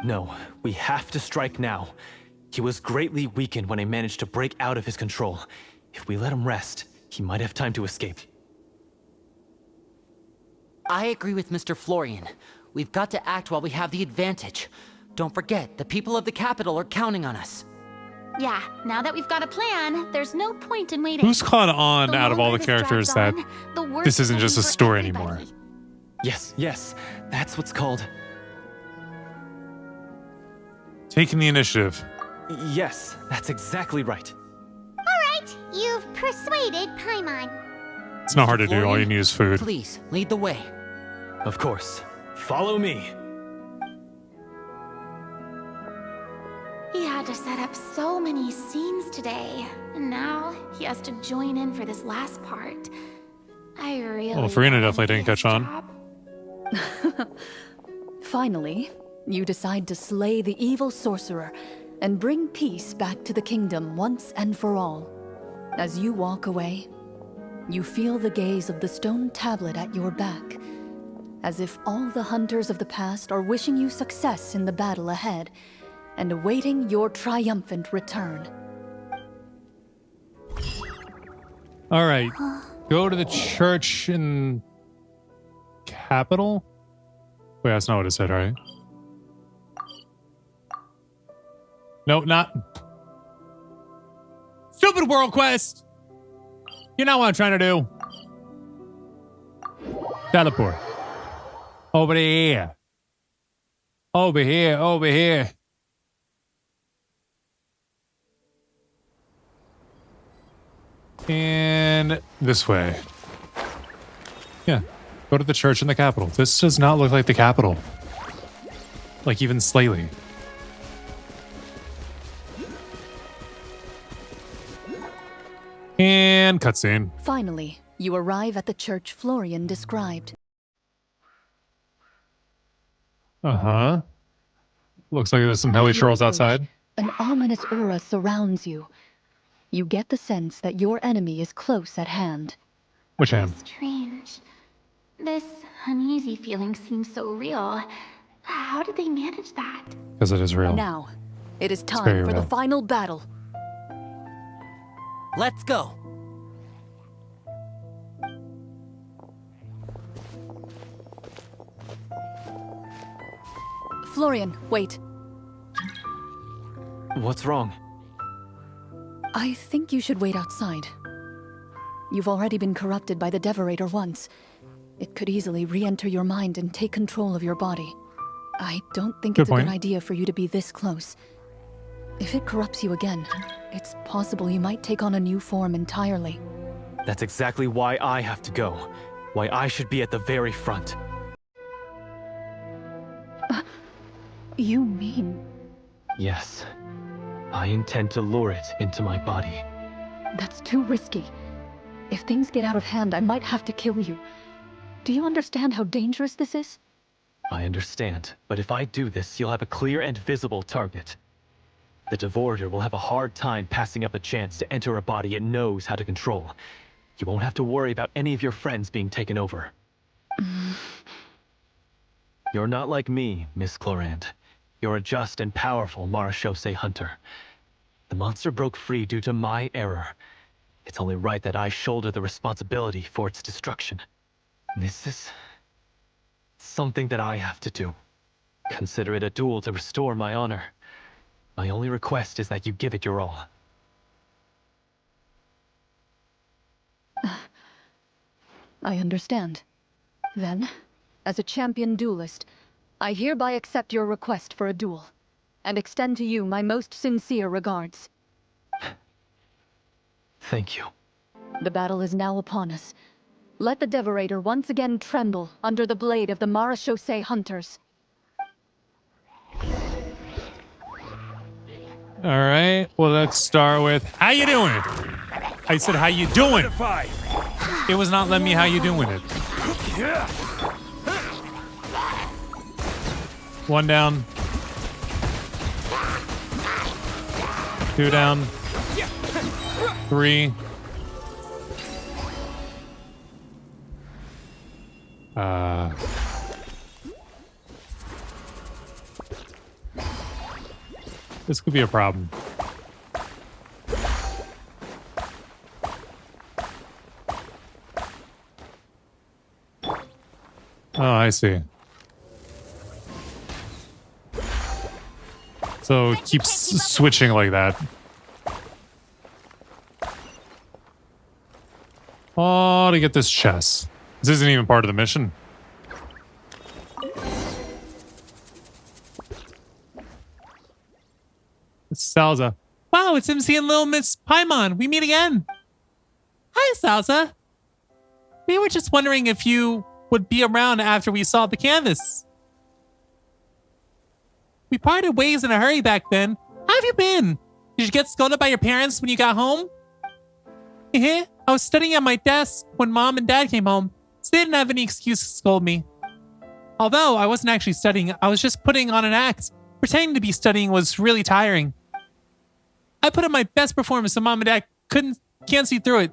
No, we have to strike now. He was greatly weakened when I managed to break out of his control. If we let him rest, he might have time to escape. I agree with Mr. Florian. We've got to act while we have the advantage. Don't forget, the people of the capital are counting on us. Yeah, now that we've got a plan, there's no point in waiting. Who's caught on The out of all the longer this characters drags that on, the worse this isn't it'll just be a for story everybody. anymore? Yes, that's what's called... Taking the initiative. Yes, that's exactly right. Alright, you've persuaded Paimon. It's not hard to do. All Florian, you need is food. Please, lead the way. Of course. Follow me. He had to set up so many scenes today, and now he has to join in for this last part. I really... Well, Farina definitely envy didn't catch his on. job. Finally, you decide to slay the evil sorcerer and bring peace back to the kingdom once and for all. As you walk away, you feel the gaze of the stone tablet at your back, as if all the hunters of the past are wishing you success in the battle ahead and awaiting your triumphant return. All right. Go to the church in capital? Wait, that's not what it said, right? No, not. Stupid world quest! You know what I'm trying to do. Teleport. Over here. Over here, over here. And this way. Yeah. Go to the church in the capital. This does not look like the capital. Like even slightly. And cutscene. Finally, you arrive at the church Florian described. Uh-huh. Looks like there's some helly trolls outside. An ominous aura surrounds you. You get the sense that your enemy is close at hand. Which hand? Strange. This uneasy feeling seems so real. How did they manage that? Because it is real. Now, it is time very for the real. final battle. Let's go. Florian, wait. What's wrong? I think you should wait outside. You've already been corrupted by the Devorator once. It could easily re-enter your mind and take control of your body. I don't think Good it's a point. good idea for you to be this close. If it corrupts you again, it's possible you might take on a new form entirely. That's exactly why I have to go. Why I should be at the very front. You mean... Yes. I intend to lure it into my body. That's too risky. If things get out of hand, I might have to kill you. Do you understand how dangerous this is? I understand, but if I do this, you'll have a clear and visible target. The Devorator will have a hard time passing up a chance to enter a body it knows how to control. You won't have to worry about any of your friends being taken over. You're not like me, Miss Clorand. You're a just and powerful Marachose hunter. The monster broke free due to my error. It's only right that I shoulder the responsibility for its destruction. This is something that I have to do. Consider it a duel to restore my honor. My only request is that you give it your all. I understand. Then, as a champion duelist, I hereby accept your request for a duel, and extend to you my most sincere regards. Thank you. The battle is now upon us. Let the Devorator once again tremble under the blade of the Marachose hunters. All right. Well, let's start with how you doing? I said how you doing. Solidify. It was not letting me how you doing it. Yeah. One down. Two down. Three. This could be a problem. Oh, I see. So it keeps switching like that. Oh, to get this chest. This isn't even part of the mission. It's Salza. Wow, it's MC and Little Miss Paimon. We meet again. Hi, Salza. We were just wondering if you would be around after we saw the canvas. We parted ways in a hurry back then. How have you been? Did you get scolded by your parents when you got home? I was studying at my desk when Mom and Dad came home, so they didn't have any excuse to scold me. Although I wasn't actually studying, I was just putting on an act. Pretending to be studying was really tiring. I put up my best performance so Mom and Dad can't see through it.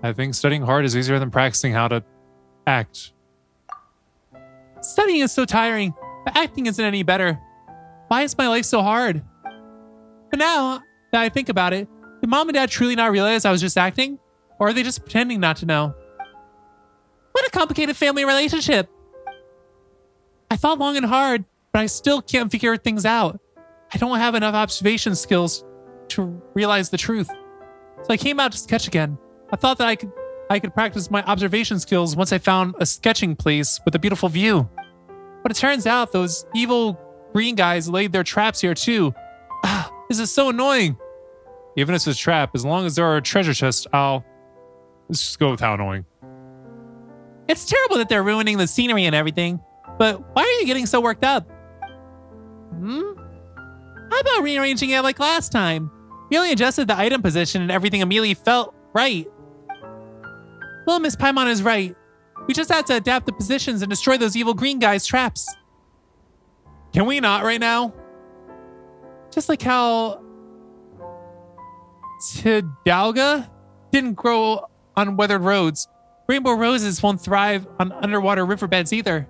I think studying hard is easier than practicing how to act. Studying is so tiring, but acting isn't any better. Why is my life so hard? But now that I think about it, did Mom and Dad truly not realize I was just acting? Or are they just pretending not to know? What a complicated family relationship. I thought long and hard, but I still can't figure things out. I don't have enough observation skills to realize the truth. So I came out to sketch again. I thought that I could practice my observation skills once I found a sketching place with a beautiful view. But it turns out those evil green guys laid their traps here too. This is so annoying. Even if it's a trap, as long as there are a treasure chest, let's just go with how annoying. It's terrible that they're ruining the scenery and everything, but why are you getting so worked up? How about rearranging it like last time? We only adjusted the item position and everything immediately felt right. Well, Miss Paimon is right. We just have to adapt the positions and destroy those evil green guys' traps. Can we not right now? Just like how Tidalga didn't grow on weathered roads. Rainbow roses won't thrive on underwater riverbeds either.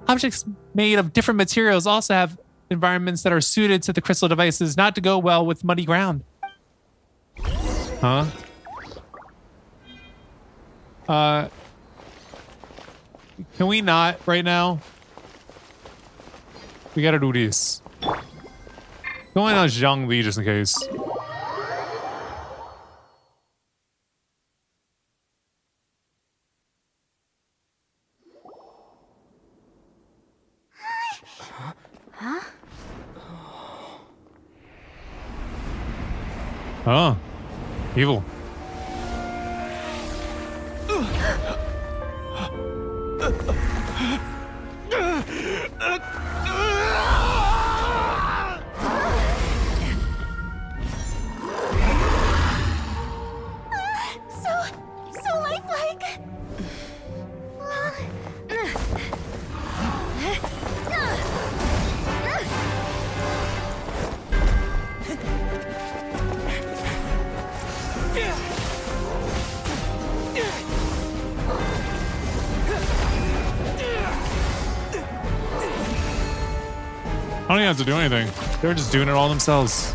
Objects made of different materials also have environments that are suited to the crystal devices not to go well with muddy ground. Huh? Can we not right now? We gotta do this. Going on Zhangli just in case. Oh, evil. So lifelike. I don't even have to do anything. They're just doing it all themselves.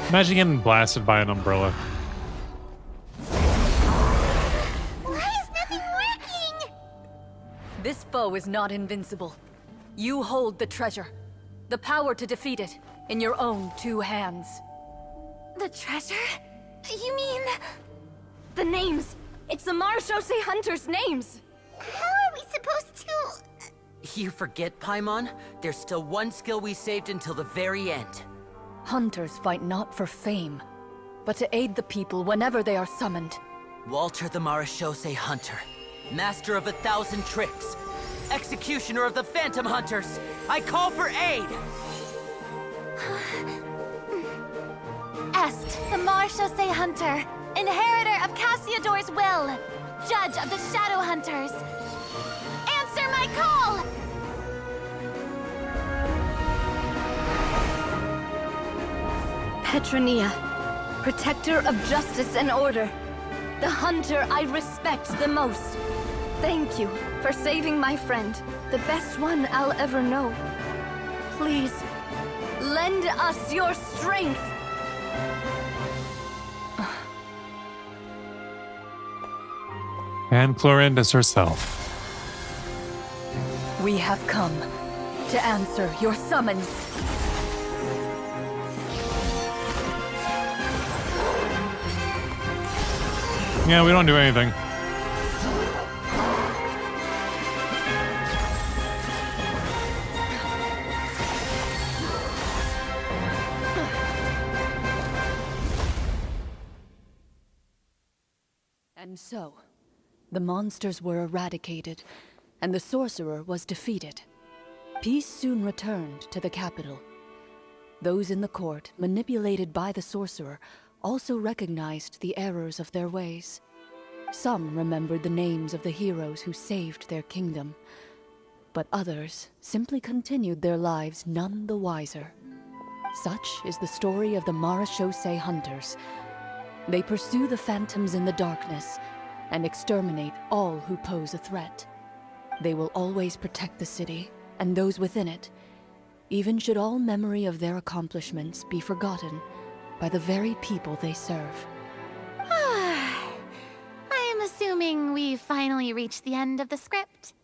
Imagine getting blasted by an umbrella. Why is nothing working? This foe is not invincible. You hold the treasure. The power to defeat it in your own 2 hands. The treasure? You mean... The names! It's the Marshose Hunters' names! How are we supposed to... You forget, Paimon? There's still one skill we saved until the very end. Hunters fight not for fame, but to aid the people whenever they are summoned. Walter the Marashose Hunter, master of 1,000 tricks, executioner of the Phantom Hunters, I call for aid! Est, the Marshose Hunter, inheritor of Cassiodor's will, judge of the Shadow Hunters. Answer my call! Petronia, protector of justice and order. The hunter I respect the most. Thank you for saving my friend, the best one I'll ever know. Please, lend us your strength. And Clorinda's herself. We have come to answer your summons. Yeah, we don't do anything. And so, the monsters were eradicated, and the sorcerer was defeated. Peace soon returned to the capital. Those in the court, manipulated by the sorcerer, also recognized the errors of their ways. Some remembered the names of the heroes who saved their kingdom, but others simply continued their lives none the wiser. Such is the story of the Marashose Hunters. They pursue the phantoms in the darkness and exterminate all who pose a threat. They will always protect the city and those within it, even should all memory of their accomplishments be forgotten by the very people they serve. I am assuming we've finally reached the end of the script.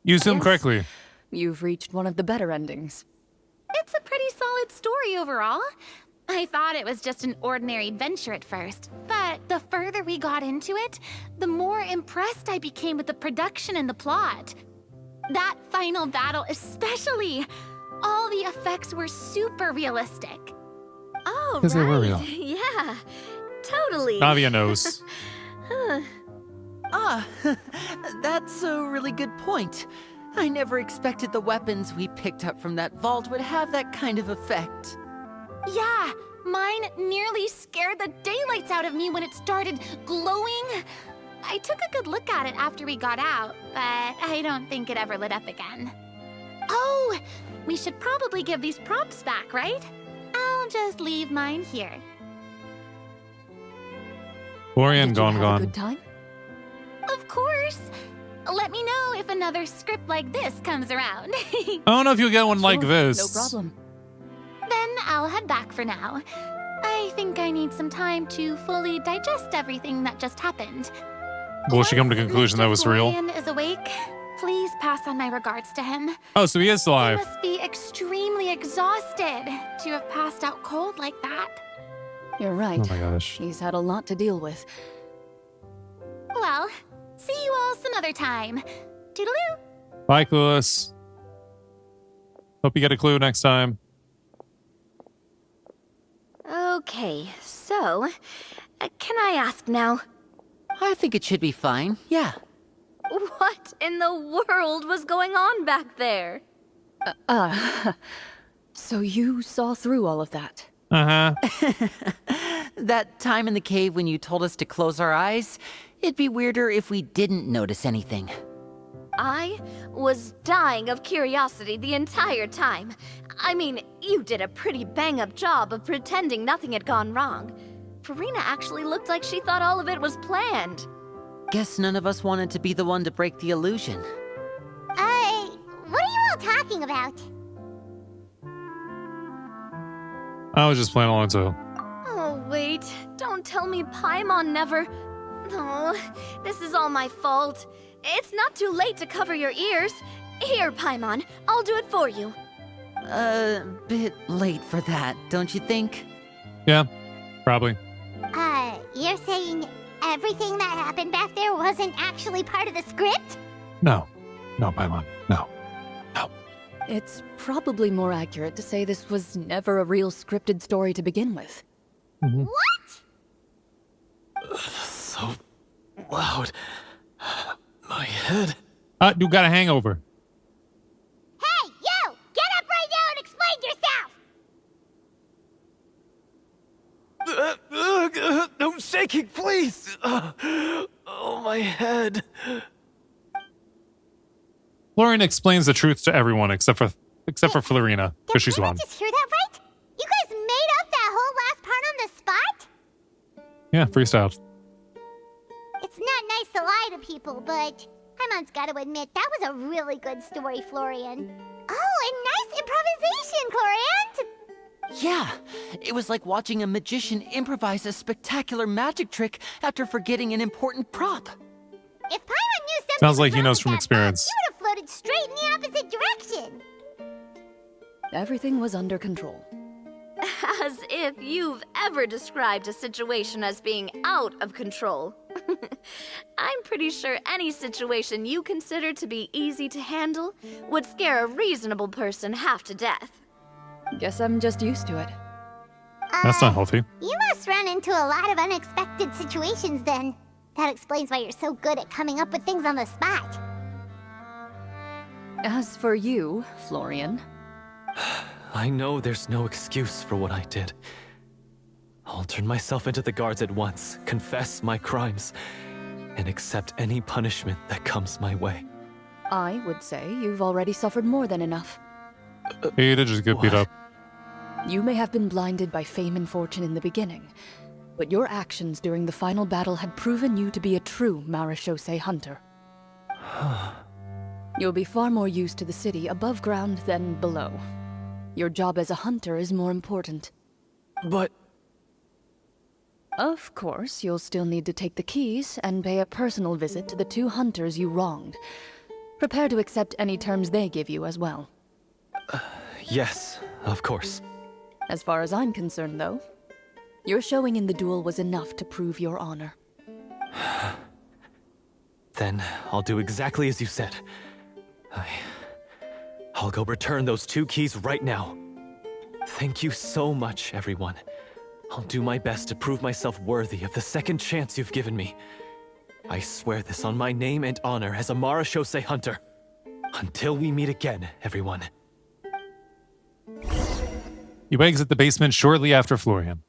You assume Yes. correctly. You've reached one of the better endings. It's a pretty solid story overall. I thought it was just an ordinary adventure at first, but the further we got into it, the more impressed I became with the production and the plot. That final battle especially. All the effects were super realistic. Oh, Because they were real. Yeah, totally. Navia knows. That's a really good point. I never expected the weapons we picked up from that vault would have that kind of effect. Yeah, mine nearly scared the daylights out of me when it started glowing. I took a good look at it after we got out, but I don't think it ever lit up again. Oh, we should probably give these props back, right? I'll just leave mine here. Florian Did you have a gone. good time? Of course. Let me know if another script like this comes around. I don't know if you'll get one like Sure, this. No problem. Then I'll head back for now. I think I need some time to fully digest everything that just happened. Will she come to Once conclusion Mr. that was real? Florian is awake, please pass on my regards to him. Oh, so he is He alive. must be extremely exhausted to have passed out cold like that. You're right. Oh my gosh. He's had a lot to deal with. Well, see you all some other time. Toodaloo! Bye, Clueless. Hope you get a clue next time. Okay, so, can I ask now? I think it should be fine, yeah. What in the world was going on back there? So you saw through all of that? Uh-huh. That time in the cave when you told us to close our eyes, it'd be weirder if we didn't notice anything. I was dying of curiosity the entire time. I mean, you did a pretty bang-up job of pretending nothing had gone wrong. Farina actually looked like she thought all of it was planned. Guess none of us wanted to be the one to break the illusion. What are you all talking about? I was just playing along too. Oh, wait. Don't tell me Paimon never... Oh, this is all my fault. It's not too late to cover your ears. Here, Paimon, I'll do it for you. Bit late for that, don't you think? Yeah, probably. You're saying everything that happened back there wasn't actually part of the script? No. No, Paimon. No. No. It's probably more accurate to say this was never a real scripted story to begin with. Mm-hmm. What? So loud. My head. You got a hangover. Hey, you! Get up right now and explain yourself! No shaking, please! Oh, my head. Florian explains the truth to everyone except for Florina, because she's Did I wrong. just hear that right? You guys made up that whole last part on the spot? Yeah, freestyle. It's not nice to lie to people, but Paimon's got to admit, that was a really good story, Florian. Oh, and nice improvisation, Florian! Yeah, it was like watching a magician improvise a spectacular magic trick after forgetting an important prop. If Paimon knew something Sounds like was he wrong knows with from that experience. box, he would have floated straight in the opposite direction. Everything was under control. As if you've ever described a situation as being out of control. I'm pretty sure any situation you consider to be easy to handle would scare a reasonable person half to death. Guess I'm just used to it. That's not healthy. You must run into a lot of unexpected situations then. That explains why you're so good at coming up with things on the spot. As for you, Florian, I know there's no excuse for what I did. I'll turn myself into the guards at once, confess my crimes, and accept any punishment that comes my way. I would say you've already suffered more than enough. He did just get beat What? up. You may have been blinded by fame and fortune in the beginning, but your actions during the final battle had proven you to be a true Marechaussee hunter. You'll be far more used to the city above ground than below. Your job as a hunter is more important. But Of course, you'll still need to take the keys and pay a personal visit to the 2 hunters you wronged. Prepare to accept any terms they give you as well. yes, of course. As far as I'm concerned, though, your showing in the duel was enough to prove your honor. Then I'll do exactly as you said. I'll go return those 2 keys right now. Thank you so much, everyone. I'll do my best to prove myself worthy of the second chance you've given me. I swear this on my name and honor as a Marechaussee hunter. Until we meet again, everyone. You exit the basement shortly after Florian.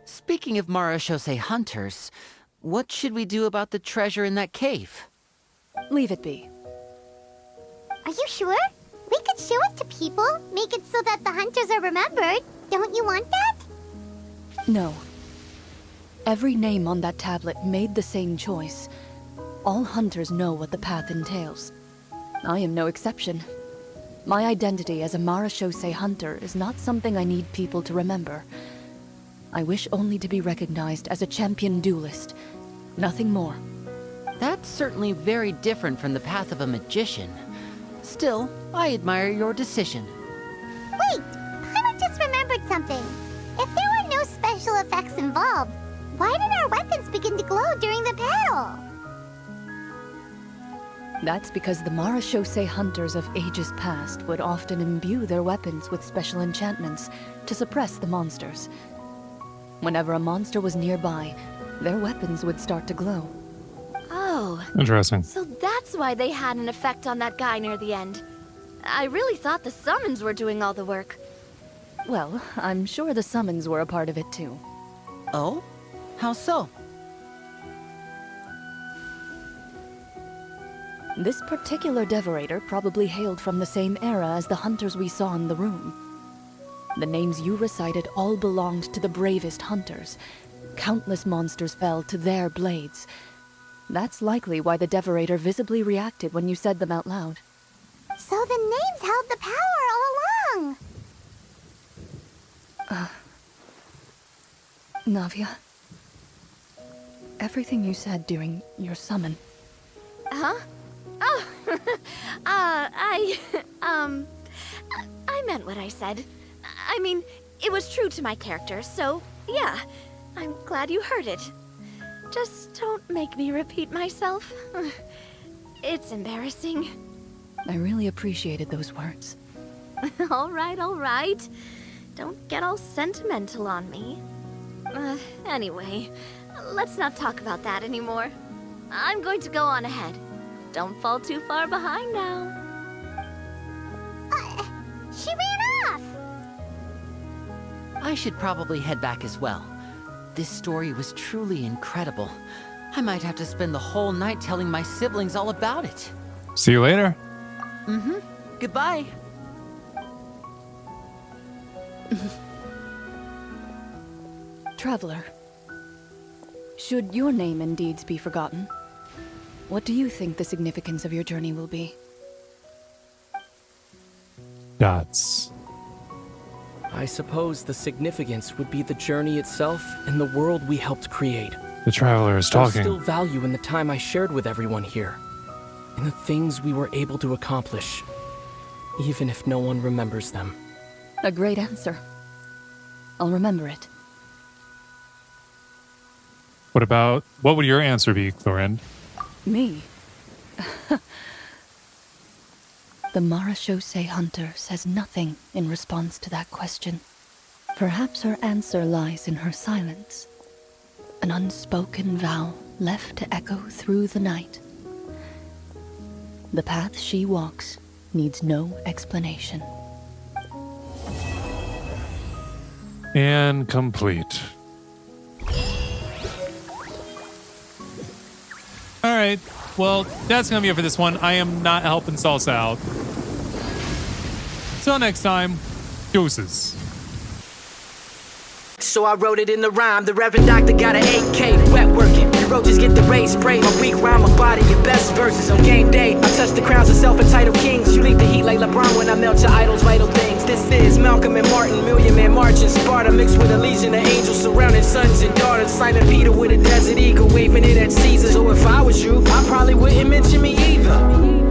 Speaking of Marechaussee hunters, what should we do about the treasure in that cave? Leave it be. Are you sure? We could show it to people, make it so that the hunters are remembered. Don't you want that? No. Every name on that tablet made the same choice. All hunters know what the path entails. I am no exception. My identity as a Marechaussee hunter is not something I need people to remember. I wish only to be recognized as a champion duelist. Nothing more. That's certainly very different from the path of a magician. Still, I admire your decision. Wait, Paimon just remembered something. If there were special effects involved. Why did our weapons begin to glow during the battle? That's because the Marachose hunters of ages past would often imbue their weapons with special enchantments to suppress the monsters. Whenever a monster was nearby, their weapons would start to glow. Oh, Interesting. so that's why they had an effect on that guy near the end. I really thought the summons were doing all the work. Well, I'm sure the summons were a part of it too. Oh? How so? This particular Devorator probably hailed from the same era as the hunters we saw in the room. The names you recited all belonged to the bravest hunters. Countless monsters fell to their blades. That's likely why the Devorator visibly reacted when you said them out loud. So the names held the power all along. Navia, everything you said during your summon. Huh? Oh, I meant what I said. I mean, it was true to my character, so yeah, I'm glad you heard it. Just don't make me repeat myself. It's embarrassing. I really appreciated those words. All right. Don't get all sentimental on me. Anyway, let's not talk about that anymore. I'm going to go on ahead. Don't fall too far behind now. She ran off! I should probably head back as well. This story was truly incredible. I might have to spend the whole night telling my siblings all about it. See you later. Goodbye. Traveler, should your name and deeds be forgotten, what do you think the significance of your journey will be? Dots. I suppose the significance would be the journey itself and the world we helped create. The traveler is There's talking. still value in the time I shared with everyone here, in the things we were able to accomplish, even if no one remembers them. A great answer. I'll remember it. What would your answer be, Chlorinde? Me? The Marachose hunter says nothing in response to that question. Perhaps her answer lies in her silence. An unspoken vow left to echo through the night. The path she walks needs no explanation. And complete. All right. Well, that's going to be it for this one. I am not helping Salsa out. Till next time, deuces. So I wrote it in the rhyme. The Reverend Doctor got an 8K, wet working. The roaches get the rays sprayed. My weak rhyme, my body, your best verses on game day. I touch the crowns of self-entitled kings. You leave the heat like LeBron when I melt your idols' vital things. This is Malcolm and Martin, Million Man March in Sparta, mixed with a legion of angels surrounding sons and daughters. Simon Peter with a desert eagle, waving it at Caesar. So if I was you, I probably wouldn't mention me either.